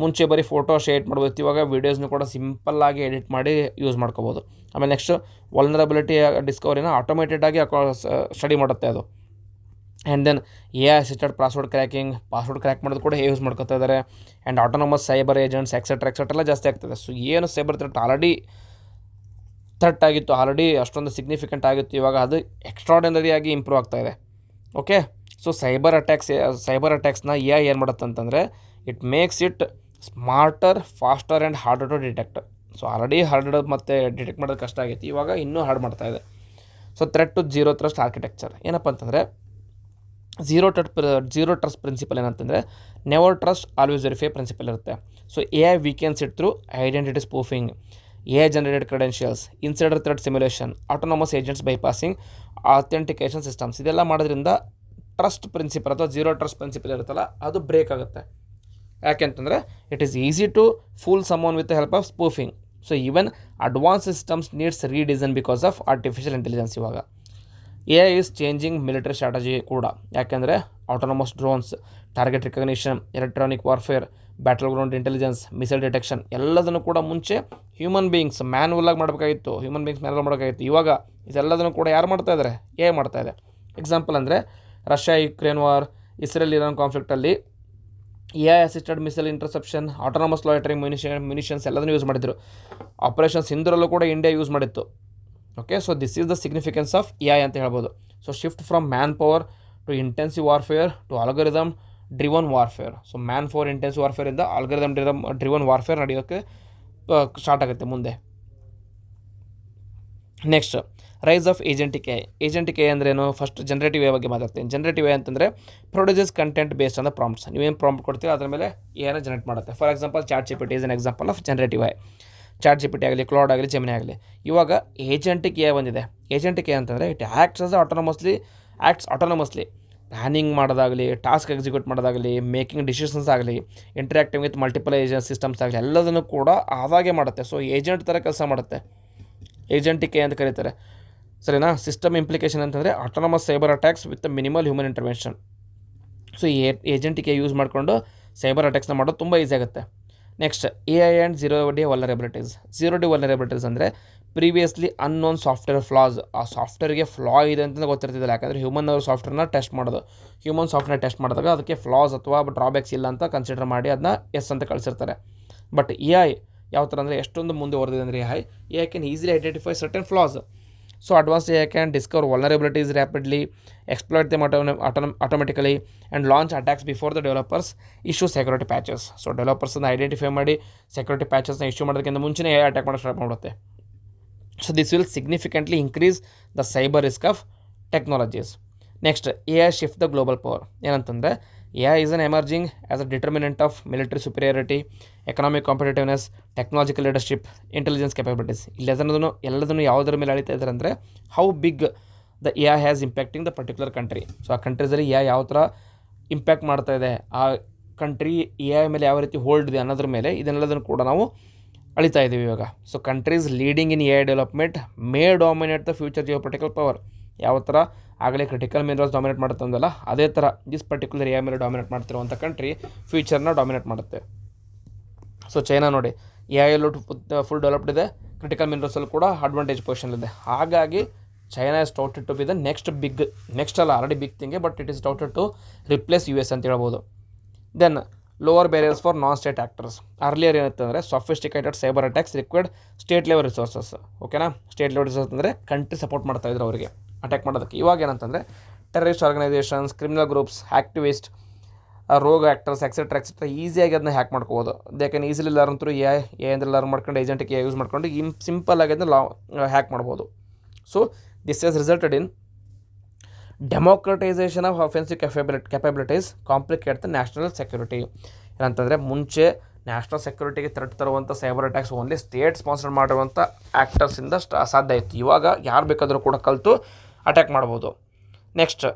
ಮುಂಚೆ ಬರೀ ಫೋಟೋ ಶೇರ್ ಮಾಡ್ಬೋದು, ಇವಾಗ ವೀಡಿಯೋಸ್ನು ಕೂಡ ಸಿಂಪಲ್ಲಾಗಿ ಎಡಿಟ್ ಮಾಡಿ ಯೂಸ್ ಮಾಡ್ಕೋಬೋದು. ಆಮೇಲೆ ನೆಕ್ಸ್ಟ್ ವಲ್ನರಬಿಲಿಟಿ ಡಿಸ್ಕವರಿನ ಆಟೋಮೇಟೆಡಾಗಿ ಸ್ಟಡಿ ಮಾಡುತ್ತೆ ಅದು. And then A assisted password crack ಮಾಡೋದು ಕೂಡ ಯೂಸ್ ಮಾಡ್ಕೊತಾ ಇದ್ದಾರೆ. And autonomous cyber agents etcetera ಜಾಸ್ತಿ ಆಗ್ತದೆ. ಸೊ ಏನು ಸೈಬರ್ ಥ್ರೆಟ್ ಆಲ್ರೆಡಿ ಥ್ರೆಟ್ ಆಗಿತ್ತು, ಆಲ್ರೆಡಿ ಅಷ್ಟೊಂದು ಸಿಗ್ನಿಫಿಕೆಂಟ್ ಆಗಿತ್ತು, ಇವಾಗ ಅದು ಎಕ್ಸ್ಟ್ರಾರ್ಡಿನರಿಯಾಗಿ ಇಂಪ್ರೂವ್ ಆಗ್ತಾಯಿದೆ. ಓಕೆ, ಸೊ ಸೈಬರ್ ಅಟ್ಯಾಕ್ಸ್ನ ಏನು ಮಾಡುತ್ತೆ ಅಂತಂದರೆ it makes it smarter, faster and harder to detect. So already harder ಮತ್ತು ಡಿಟೆಕ್ಟ್ ಮಾಡೋದು ಕಷ್ಟ ಆಗಿತ್ತು, ಇವಾಗ ಇನ್ನೂ ಹಾರ್ಡ್ ಮಾಡ್ತಾಯಿದೆ. So threat to zero trust architecture ಏನಪ್ಪ ಅಂತಂದರೆ ಝೀರೋ ಟ್ರಸ್ಟ್ ಪ್ರಿನ್ಸಿಪಲ್ ಏನಂತಂದರೆ never trust always verify principle ಇರುತ್ತೆ. So AI weakens it through identity spoofing, AI generated credentials, insider threat simulation, autonomous agents bypassing, authentication systems. ಇದೆಲ್ಲ ಮಾಡೋದ್ರಿಂದ ಟ್ರಸ್ಟ್ ಪ್ರಿನ್ಸಿಪಲ್ ಅಥವಾ ಝೀರೋ ಟ್ರಸ್ಟ್ ಪ್ರಿನ್ಸಿಪಲ್ ಇರುತ್ತಲ್ಲ ಅದು ಬ್ರೇಕ್ ಆಗುತ್ತೆ. ಯಾಕೆಂತಂದರೆ it is easy to fool someone with the help of spoofing. So even advance systems needs redesign because of artificial intelligence. ಇವಾಗ AI is changing military strategy ಕೂಡ, ಯಾಕೆಂದರೆ autonomous drones, target recognition, electronic warfare, battleground intelligence, missile detection ಎಲ್ಲದನ್ನು ಕೂಡ ಮುಂಚೆ ಹ್ಯೂಮನ್ ಬೀಯಿಂಗ್ಸ್ ಮ್ಯಾನ್ಯಲಾಗಿ ಮಾಡಬೇಕಾಗಿತ್ತು, ಇವಾಗ ಇದೆಲ್ಲದನ್ನು ಕೂಡ ಯಾರು ಮಾಡ್ತಾಯಿದ್ದಾರೆ? ಎ ಮಾಡ್ತಾಯಿದೆ. ಎಕ್ಸಾಂಪಲ್ ಅಂದರೆ Russia Ukraine war, Israel Iran ಕಾನ್ಫ್ಲಿಕ್ಟಲ್ಲಿ AI assisted missile interception, autonomous loitering munitions ಎಲ್ಲದನ್ನು ಯೂಸ್ ಮಾಡಿದ್ರು. ಆಪರೇಷನ್ ಸಿಂಧೂರಲ್ಲೂ ಕೂಡ ಇಂಡಿಯಾ ಯೂಸ್ ಮಾಡಿತ್ತು. Okay, so this is the significance of AI ಅಂತ ಹೇಳ್ಬೋದು. So shift from manpower to intensive warfare to algorithm driven warfare. So manpower intensive ವಾರ್ಫೇರಿಂದ ಆಲ್ಗರಿದಮ್ ಡ್ರಿವನ್ ವಾರ್ಫೇರ್ ನಡೆಯೋಕ್ಕೆ ಸ್ಟಾರ್ಟ್ ಆಗುತ್ತೆ ಮುಂದೆ. Next rise of agentic AI ಅಂದ್ರೇನು? ಫಸ್ಟ್ ಜನರೇಟಿವ್ ಎ ಬಗ್ಗೆ ಮಾತಾಡ್ತೀನಿ. ಜನರೇಟಿವ್ ಎ ಅಂತಂದರೆ produces content based on the prompts. ನೀವೇನು ಪ್ರಾಂಪ್ಟ್ ಕೊಡ್ತೀರ ಅದ್ರ ಮೇಲೆ ಏನೋ ಜನರೇಟ್ ಮಾಡುತ್ತೆ. For example ChatGPT is an example of generative AI. ChatGPT ಆಗಲಿ, ಕ್ಲೌಡ್ ಆಗಲಿ, ಜೆಮಿನಿ ಆಗಲಿ. ಇವಾಗ ಏಜೆಂಟಿಕ್ ಎ ಬಂದಿದೆ. ಏಜೆಂಟಿಕ್ ಎ ಅಂತಂದರೆ ಇಟ್ ಆ್ಯಕ್ಟ್ಸ್ ಆಟೋನಮಸ್ಲಿ ಪ್ಲ್ಯಾನಿಂಗ್ ಮಾಡೋದಾಗಲಿ, ಟಾಸ್ಕ್ ಎಕ್ಸಿಕ್ಯೂಟ್ ಮಾಡೋದಾಗಲಿ, ಮೇಕಿಂಗ್ ಡಿಸಿಷನ್ಸ್ ಆಗಲಿ, interacting with multiple agent systems ಆಗಲಿ ಎಲ್ಲದನ್ನು ಕೂಡ ಆವಾಗೇ ಮಾಡುತ್ತೆ. ಸೊ ಏಜೆಂಟ್ ಥರ ಕೆಲಸ ಮಾಡುತ್ತೆ, ಏಜೆಂಟಿಕ್ ಎ ಅಂತ ಕರೀತಾರೆ. ಸರಿನಾ? ಸಿಸ್ಟಮ್ ಇಂಪ್ಲಿಕೇಶನ್ ಅಂತಂದರೆ autonomous cyber attacks with minimal human intervention. So agentic A use ಮಾಡಿಕೊಂಡು ಸೈಬರ್ ಅಟ್ಯಾಕ್ಸ್ನ ಮಾಡೋದು ತುಂಬ ಈಸಿ ಆಗುತ್ತೆ. Next A I and zero day vulnerabilities ಅಂದರೆ ಪ್ರೀವಿಯಸ್ಲಿ ಅನ್ನೋನ್ ಸಾಫ್ಟ್ವೇರ್ ಫ್ಲಾಸ್. ಆ ಸಾಫ್ಟ್ವೇರ್ಗೆ ಫ್ಲಾ ಇದೆ ಅಂತ ಗೊತ್ತಿರ್ತಿದ್ದಿಲ್ಲ, ಯಾಕಂದರೆ ಹ್ಯೂಮನ್ ಅವರು ಸಾಫ್ಟ್ವೇರ್ನ ಟೆಸ್ಟ್ ಮಾಡಿದಾಗ ಅದಕ್ಕೆ ಫ್ಲಾಸ್ ಅಥವಾ ಡ್ರಾಬ್ಯಾಕ್ಸ್ ಇಲ್ಲ ಅಂತ ಕನ್ಸಿಡರ್ ಮಾಡಿ ಅದನ್ನ ಎಸ್ ಅಂತ ಕಳಿಸಿರ್ತಾರೆ. ಬಟ್ ಎ ಐ ಯಾವ ಥರ ಅಂದರೆ ಎಷ್ಟೊಂದು ಮುಂದೆ ಹೊರದಿದೆ ಅಂದರೆ A I can easily identify certain flaws. So advanced A I can discover vulnerabilities rapidly, exploit them automatically and launch attacks before the developers issue security patches. So ಡೆವಲಪರ್ಸನ್ನು ಐಡೆಂಟಿಫೈ ಮಾಡಿ ಸೆಕ್ಯೂರಿಟಿ ಪ್ಯಾಚಸ್ನ ಇಶ್ಯೂ ಮಾಡೋದಕ್ಕಿಂತ ಮುಂಚೆನೇ ಎ ಐ ಅಟ್ಯಾಕ್ ಮಾಡೋಕ್ಕೆ ಸ್ಟಾರ್ಟ್ ಮಾಡುತ್ತೆ. So this will significantly increase the cyber risk of technologies. Next A I shift the global power. ಏನಂತಂದರೆ A I is an emerging as a determinant of military superiority, economic competitiveness, technological leadership, intelligence capabilities. ಎಲ್ಲದನ್ನು ಯಾವುದರ ಮೇಲೆ ಅಳಿತಾ ಇದ್ದಾರೆ ಅಂದರೆ how big the A I has impacting the particular country. So ಆ ಕಂಟ್ರೀಸಲ್ಲಿ ಎ ಐ ಯಾವ ಥರ ಇಂಪ್ಯಾಕ್ಟ್ ಮಾಡ್ತಾ ಇದೆ, ಆ ಕಂಟ್ರಿ ಎ ಐ ಮೇಲೆ ಯಾವ ರೀತಿ ಹೋಲ್ಡ್ ಇದೆ ಅನ್ನೋದ್ರ ಮೇಲೆ ಇದನ್ನೆಲ್ಲದನ್ನು ಕೂಡ ನಾವು ಅಳಿತಾ ಇದ್ದೀವಿ ಇವಾಗ. So countries leading in A I development may dominate the future geopolitical power. ಯಾವ ಥರ ಆಗಲೇ ಕ್ರಿಟಿಕಲ್ ಮಿನರಲ್ಸ್ ಡಾಮಿನೇಟ್ ಮಾಡುತ್ತಂದಲ್ಲ, ಅದೇ ಥರ ದಿಸ್ ಪರ್ಟಿಕ್ಯುಲರ್ ಎ ಐ ಮೇಲೆ ಡಾಮಿನೇಟ್ ಮಾಡ್ತಿರುವಂಥ ಕಂಟ್ರಿ ಫ್ಯೂಚರ್ನ ಡಾಮಿನೇಟ್ ಮಾಡುತ್ತೆ. ಸೊ ಚೈನಾ ನೋಡಿ ಎ ಐ ಎಲ್ಲೂ ಫುಲ್ ಡೆವಲಪ್ಡ್ ಇದೆ, ಕ್ರಿಟಿಕಲ್ ಮಿನರಲ್ಸಲ್ಲೂ ಕೂಡ ಅಡ್ವಾಂಟೇಜ್ ಪೊಸಿಷನಲ್ಲಿದೆ. ಹಾಗಾಗಿ China is touted to be the next already big ಥಿಂಗೆ, but it is touted to replace U S ಅಂತ ಹೇಳ್ಬೋದು. Then lower barriers for non state actors. Earlier ಏನಿತ್ತು ಅಂದರೆ sophisticated cyber attacks required state level resources. ಓಕೆನಾ? ಸ್ಟೇಟ್ ಲೆವೆಲ್ ರಿಸೋರ್ಸ್ ಅಂದರೆ ಕಂಟ್ರಿ ಸಪೋರ್ಟ್ ಮಾಡ್ತಾಯಿದ್ರು ಅವರಿಗೆ ಅಟ್ಯಾಕ್ ಮಾಡೋದಕ್ಕೆ. ಇವಾಗ ಏನಂತಂದರೆ terrorist organisations, criminal groups, activist, rogue actors etcetera ಈಸಿಯಾಗಿ ಅದನ್ನ ಹ್ಯಾಕ್ ಮಾಡ್ಕೋಬೋದು. They can easily learn through A I ಅಂದರೆ ಲರ್ನ್ ಮಾಡ್ಕೊಂಡು ಏಜೆಂಟಿಗೆ ಯೂಸ್ ಮಾಡ್ಕೊಂಡು ಸಿಂಪಲ್ಲಾಗಿ ಅದನ್ನ ಹ್ಯಾಕ್ ಮಾಡ್ಬೋದು. So this has resulted in democratisation of offensive capabilities complicate the national security. ಏನಂತಂದರೆ ಮುಂಚೆ ನ್ಯಾಷನಲ್ ಸೆಕ್ಯೂರಿಟಿಗೆ ಥ್ರೆಟ್ ತರುವಂಥ cyber attacks only state sponsor ಮಾಡಿರುವಂಥ ಆ್ಯಕ್ಟರ್ಸಿಂದ ಸಾಧ್ಯ ಇತ್ತು. ಇವಾಗ ಯಾರು ಬೇಕಾದರೂ ಕೂಡ ಕಲಿತು ಅಟ್ಯಾಕ್ ಮಾಡ್ಬೋದು. ನೆಕ್ಸ್ಟ್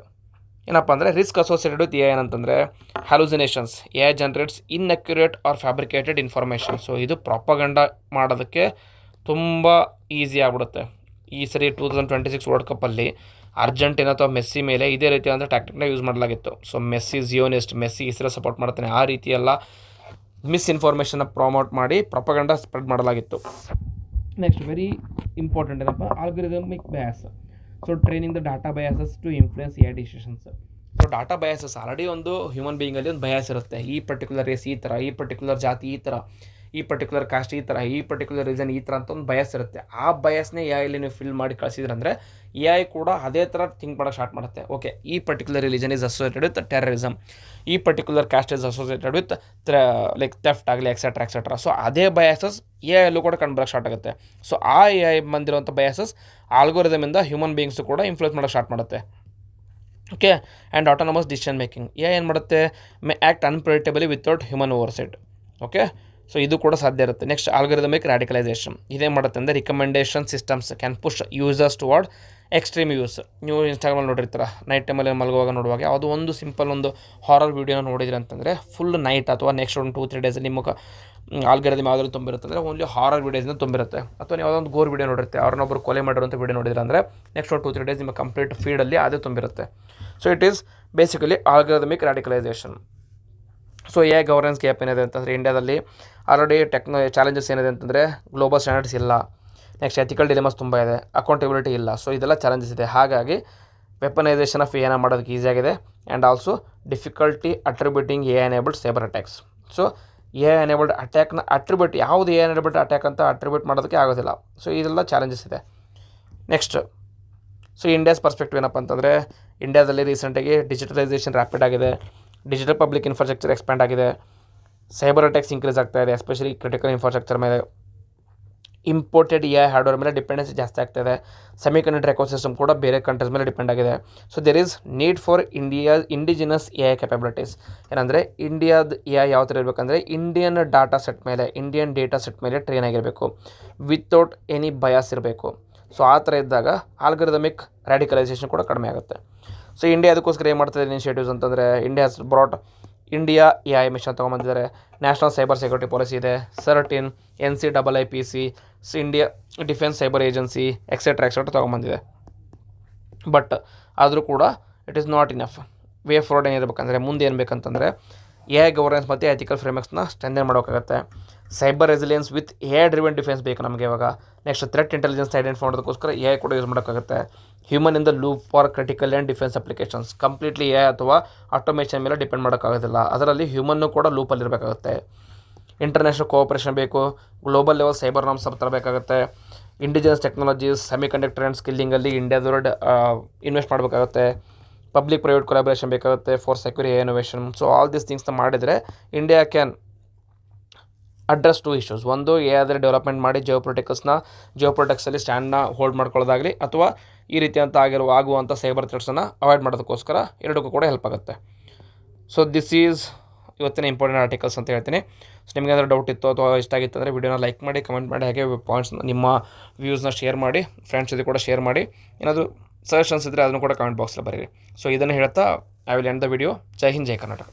ಏನಪ್ಪ ಅಂದರೆ ರಿಸ್ಕ್ ಅಸೋಸಿಯೇಟೆಡ್ ವಿತ್ ಎ ಏನಂತಂದರೆ hallucinations. A generates inaccurate or fabricated information. So ಇದು ಪ್ರಾಪಗಂಡ ಮಾಡೋದಕ್ಕೆ ತುಂಬ ಈಸಿ ಆಗಿಬಿಡುತ್ತೆ. ಈ ಸರಿ 2026 ವರ್ಲ್ಡ್ ಕಪ್ಪಲ್ಲಿ ಅರ್ಜೆಂಟೀನಾ ಅಥವಾ ಮೆಸ್ಸಿ ಮೇಲೆ ಇದೇ ರೀತಿಯಾದಂಥ ಟ್ಯಾಕ್ಟಿಕ್ನ ಯೂಸ್ ಮಾಡಲಾಗಿತ್ತು. So Messi Zionist, Messi Israel support ಮಾಡ್ತಾನೆ, ಆ ರೀತಿಯೆಲ್ಲ ಮಿಸ್ಇನ್ಫಾರ್ಮೇಷನ್ನ ಪ್ರಮೋಟ್ ಮಾಡಿ ಪ್ರೊಪಗಂಡ ಸ್ಪ್ರೆಡ್ ಮಾಡಲಾಗಿತ್ತು. ನೆಕ್ಸ್ಟ್ ವೆರಿ ಇಂಪಾರ್ಟೆಂಟ್ ಏನಪ್ಪ, algorithmic bias. So training the data biases to influence A decisions. So data biases already ಒಂದು ಹ್ಯೂಮನ್ ಬೀಯಿಂಗಲ್ಲಿ ಒಂದು ಬಯಾಸ್ ಇರುತ್ತೆ. ಈ ಪರ್ಟಿಕ್ಯುಲರ್ ರೇಸ್ ಈ ಥರ, ಈ ಪರ್ಟಿಕ್ಯುಲರ್ ಜಾತಿ ಈ ಥರ, ಈ ಪರ್ಟಿಕ್ಯುಲರ್ ಕಾಸ್ಟ್ ಈ ಥರ, ಈ ಪರ್ಟಿಕ್ಯುಲರ್ ರೀಸನ್ ಈ ಥರ ಅಂತ ಒಂದು ಬಯಾಸ್ ಇರುತ್ತೆ. ಆ ಬಯಾಸ್ನೇ ಎ ಐಲಿ ನೀವು ಫಿಲ್ ಮಾಡಿ ಕಳಿಸಿದ್ರಂದರೆ ಎ ಐ ಕೂಡ ಅದೇ ಥರ ಥಿಂಕ್ ಮಾಡೋಕ್ಕೆ ಸ್ಟಾರ್ಟ್ ಮಾಡುತ್ತೆ. ಓಕೆ, ಈ particular religion is associated with terrorism, ಈ particular caste is associated with like theft ಆಗಲಿ ಎಕ್ಸೆಟ್ರಾ. ಸೊ ಅದೇ ಬಯಾಸಸ್ ಎ ಐಲ್ಲೂ ಕೂಡ ಕಂಡುಬರೋಕ್ಕೆ ಸ್ಟಾರ್ಟ್ ಆಗುತ್ತೆ. ಸೊ ಆ ಎ ಐ ಬಂದಿರುವಂಥ ಬಯಾಸಸ್ ಆಲ್ಗೋರಿದಮಿಂದ ಹ್ಯೂಮನ್ ಬೀಯಿಂಗ್ಸು ಕೂಡ ಇನ್ಫ್ಲೂಯೆನ್ಸ್ ಮಾಡೋಕ್ಕೆ ಸ್ಟಾರ್ಟ್ ಮಾಡುತ್ತೆ. Okay, and autonomous decision making. ಏನು ಮಾಡುತ್ತೆ, may act unpredictably without human oversight. Okay, so ಇದು ಕೂಡ ಸಾಧ್ಯ ಇರುತ್ತೆ. Next algorithmic radicalisation. ಇದೇನು ಮಾಡುತ್ತೆ ಅಂದರೆ recommendation systems can push users toward extreme use. ನೀವು ಇನ್ಸ್ಟಾಗ್ರಾಮಲ್ಲಿ ನೋಡಿರ್ತೀರ, ನೈಟ್ ಟೈಮಲ್ಲಿ ಮಲಗುವಾಗ ನೋಡುವಾಗ ಯಾವುದೋ ಒಂದು ಸಿಂಪಲ್ ಒಂದು ಹಾರರ್ ವೀಡಿಯೋನ ನೋಡಿದ್ರಿ ಅಂತಂದರೆ ಫುಲ್ ನೈಟ್ ಅಥವಾ ನೆಕ್ಸ್ಟ್ ಒಂದು 2-3 ಡೇಸ್ ನಿಮ್ಮ ಆಲ್ಗೊರಿದಮ್ ಯಾವುದಾದ್ರು ತುಂಬಿರುತ್ತೆ ಅಂದರೆ ಓನ್ಲಿ ಹಾರರ್ ವೀಡಿಯೋಸ್ನ ತುಂಬಿರುತ್ತೆ. ಅಥವಾ ನೀವು ಯಾವುದೊಂದು ಗೋರ್ ವೀಡಿಯೋ ನೋಡಿರುತ್ತೆ, ಅವ್ರನ್ನೊಬ್ಬರು ಕೊಲೆ ಮಾಡಿರುವಂಥ ವೀಡಿಯೋ ನೋಡಿದ್ರೆ ಅಂದರೆ ನೆಕ್ಸ್ಟ್ ಒಂದು 2-3 ಡೇಸ್ ನಿಮ್ಮ ಕಂಪ್ಲೀಟ್ ಫೀಡಲ್ಲಿ ಅದೇ ತುಂಬಿರುತ್ತೆ. So it is basically algorithmic radicalisation. So a governance gap ಏನಿದೆ ಅಂತಂದರೆ ಇಂಡಿಯಾದಲ್ಲಿ ಆಲ್ರೆಡಿ ಚಾಲೆಂಜಸ್ ಏನಿದೆ ಅಂತಂದರೆ ಗ್ಲೋಬಲ್ ಸ್ಟ್ಯಾಂಡರ್ಡ್ಸ್ ಇಲ್ಲ, ನೆಕ್ಸ್ಟ್ ಎಥಿಕಲ್ ಡಿಲೆಮಸ್ ತುಂಬ ಇದೆ, ಅಕೌಂಟಬಿಲಿಟಿ ಇಲ್ಲ. ಸೊ ಇದೆಲ್ಲ ಚಾಲೆಂಜಸ್ ಇದೆ. ಹಾಗಾಗಿ ವೆಪನೈಸೇಷನ್ ಆಫ್ ಎ ಮಾಡೋದಕ್ಕೆ ಈಸಿ ಆಗಿದೆ. And also difficulty attributing A enabled cyber attacks. So A enabled ಅಟ್ಯಾಕ್ನ ಅಟ್ರಿಬ್ಯೂಟ್ ಯಾವುದು ಎ ಎನೇಬಲ್ಡ್ ಅಟ್ಯಾಕ್ ಅಂತ ಅಟ್ರಿಬ್ಯೂಟ್ ಮಾಡೋದಕ್ಕೆ ಆಗೋದಿಲ್ಲ. ಸೊ ಇದೆಲ್ಲ ಚಾಲೆಂಜಸ್ ಇದೆ. ನೆಕ್ಸ್ಟ್ ಸೊ ಇಂಡಿಯಾಸ್ ಪರ್ಸ್ಪೆಕ್ಟಿವ್ ಏನಪ್ಪ ಅಂತಂದರೆ ಇಂಡಿಯಾದಲ್ಲಿ ರೀಸೆಂಟಾಗಿ ಡಿಜಿಟಲೈಸೇಷನ್ ರ್ಯಾಪಿಡ್ ಆಗಿದೆ, ಡಿಜಿಟಲ್ ಪಬ್ಲಿಕ್ ಇನ್ಫ್ರಾಸ್ಟ್ರಕ್ಚರ್ ಎಕ್ಸ್ಪ್ಯಾಂಡ್ ಆಗಿದೆ, ಸೈಬರ್ ಅಟ್ಯಾಕ್ಸ್ ಇನ್ಕ್ರೀಸ್ ಆಗ್ತಾ ಇದೆ, ಎಸ್ಪೆಷಲಿ ಕ್ರಿಟಿಕಲ್ ಇನ್ಫ್ರಾಸ್ಟ್ರಕ್ಚರ್ ಮೇಲೆ. ಇಂಪೋರ್ಟೆಡ್ ಎ ಹಾರ್ಡ್ವೇರ್ ಮೇಲೆ ಡಿಪೆಂಡೆನ್ಸಿ ಜಾಸ್ತಿ ಆಗ್ತಾಯಿದೆ. ಸೆಮಿಕಂಡಕ್ಟರ್ ಎಕೋಸಿಸ್ಟಮ್ ಕೂಡ ಬೇರೆ ಕಂಟ್ರೀಸ್ ಮೇಲೆ ಡಿಪೆಂಡ್ ಆಗಿದೆ. So there is need for indigenous A I capabilities. ಏನಂದರೆ ಇಂಡಿಯಾದ ಎ ಐ ಯಾವ ಥರ ಇರಬೇಕಂದ್ರೆ ಇಂಡಿಯನ್ ಡಾಟಾ ಸೆಟ್ ಮೇಲೆ ಟ್ರೈನ್ ಆಗಿರಬೇಕು, ವಿತೌಟ್ ಎನಿ ಬಯಾಸ್ ಇರಬೇಕು. ಸೊ ಆ ಥರ ಇದ್ದಾಗ ಆಲ್ಗೊರಿದಮಿಕ್ ರ್ಯಾಡಿಕಲೈಸೇಷನ್ ಕೂಡ ಕಡಿಮೆ ಆಗುತ್ತೆ. ಸೊ ಇಂಡಿಯಾ ಅದಕ್ಕೋಸ್ಕರ ಏನು ಮಾಡ್ತಿದೆ ಇನಿಷಿಯೇಟಿವ್ಸ್ ಅಂತಂದರೆ India has brought India A I mission ತೊಗೊಂಬಂದಿದ್ದಾರೆ. ನ್ಯಾಷನಲ್ ಸೈಬರ್ ಸೆಕ್ಯೂರಿಟಿ ಪಾಲಿಸಿ ಇದೆ, CERT-in, NCIIPC, India defence cyber agency etcetera ತೊಗೊಂಬಂದಿದೆ. ಬಟ್ ಆದರೂ ಕೂಡ it is not enough. Way forward ಏನಿರಬೇಕಂದ್ರೆ ಮುಂದೆ ಏನು ಬೇಕಂತಂದರೆ ಎ ಐ ಗವರ್ನೆನ್ಸ್ ಮತ್ತು ಎಥಿಕಲ್ ಫ್ರೇಮ್ವರ್ಕ್ಸ್ನ ಸ್ಟ್ರೆಂಥನ್ ಮಾಡೋಕ್ಕಾಗತ್ತೆ. Cyber resilience with A I driven defence ಬೇಕು ನಮಗೆ ಇವಾಗ. ನೆಕ್ಸ್ಟ್ ಥ್ರೆಟ್ ಇಂಟೆಲಿಜೆನ್ಸ್ ಐಡೆಂಟಿಫೈ ಮಾಡೋದಕ್ಕೋಸ್ಕರ ಎ ಐ ಕೂಡ ಯೂಸ್ ಮಾಡೋಕ್ಕಾಗುತ್ತೆ. Human in the loop for critical and defence applications. Completely A I ಅಥವಾ ಆಟೋಮೇಷನ್ ಮೇಲೆ ಡಿಪೆಂಡ್ ಮಾಡೋಕ್ಕಾಗೋದಿಲ್ಲ, ಅದರಲ್ಲಿ ಹ್ಯೂಮನ್ನು ಕೂಡ ಲೂಪಲ್ಲಿರಬೇಕಾಗುತ್ತೆ. ಇಂಟರ್ನ್ಯಾಷನಲ್ ಕೋಆಪರೇಷನ್ ಬೇಕು, ಗ್ಲೋಬಲ್ ಲೆವೆಲ್ ಸೈಬರ್ ನಾಮ್ಸ್ ತರಬೇಕಾಗುತ್ತೆ. ಇಂಡಿಜಿನಸ್ ಟೆಕ್ನಾಲಜೀಸ್, ಸೆಮಿಕಂಡಕ್ಟರ್ ಆ್ಯಂಡ್ ಸ್ಕಿಲ್ಲಿಂಗಲ್ಲಿ ಇಂಡಿಯಾದವರು ಇನ್ವೆಸ್ಟ್ ಮಾಡಬೇಕಾಗುತ್ತೆ. ಪಬ್ಲಿಕ್ ಪ್ರೈವೇಟ್ ಕೊಲಾಬ್ರೇಷನ್ ಬೇಕಾಗುತ್ತೆ for secure A innovation. So all these ಥಿಂಗ್ಸ್ನ ಮಾಡಿದರೆ ಇಂಡಿಯಾ ಕ್ಯಾನ್ ಅಡ್ರೆಸ್ 2 ಇಶ್ಯೂಸ್. ಒಂದು ಎ ಆದರೆ ಡೆವಲಪ್ಮೆಂಟ್ ಮಾಡಿ ಜಿಯೋಪೊಲಿಟಿಕ್ಸಲ್ಲಿ ಸ್ಟ್ಯಾಂಡ್ನ ಹೋಲ್ಡ್ ಮಾಡ್ಕೊಳ್ಳೋದಾಗಲಿ, ಅಥವಾ ಈ ರೀತಿಯಂತ ಆಗುವಂಥ ಸೈಬರ್ ಥ್ರೆಟ್ಸನ್ನು ಅವಾಯ್ಡ್ ಮಾಡೋದಕ್ಕೋಸ್ಕರ ಎರಡಕ್ಕೂ ಕೂಡ ಹೆಲ್ಪ್ ಆಗುತ್ತೆ. ಸೊ ದಿಸ್ ಈಸ್ ಇವತ್ತಿನ ಇಂಪಾರ್ಟೆಂಟ್ ಆರ್ಟಿಕಲ್ಸ್ ಅಂತ ಹೇಳ್ತೀನಿ. ಸೊ ನಿಮಗೆ ಏನಾದರೂ ಡೌಟ್ ಇತ್ತು ಅಥವಾ ಇಷ್ಟ ಆಗಿತ್ತು ಅಂದರೆ ವಿಡಿಯೋನ ಲೈಕ್ ಮಾಡಿ, ಕಮೆಂಟ್ ಮಾಡಿ, ಹಾಗೆ ಪಾಯಿಂಟ್ಸ್ ನಿಮ್ಮ ವ್ಯೂಸ್ನ ಶೇರ್ ಮಾಡಿ, ಫ್ರೆಂಡ್ಸ್ ಜೊತೆ ಕೂಡ ಶೇರ್ ಮಾಡಿ. ಏನಾದರೂ ಸಜೆಷನ್ಸ್ ಇದ್ದರೆ ಅದನ್ನು ಕೂಡ ಕಮೆಂಟ್ ಬಾಕ್ಸಲ್ಲಿ ಬರೀರಿ. ಸೊ ಇದನ್ನು ಹೇಳ್ತಾ I will end the video. Jai Hind, Jai Karnataka.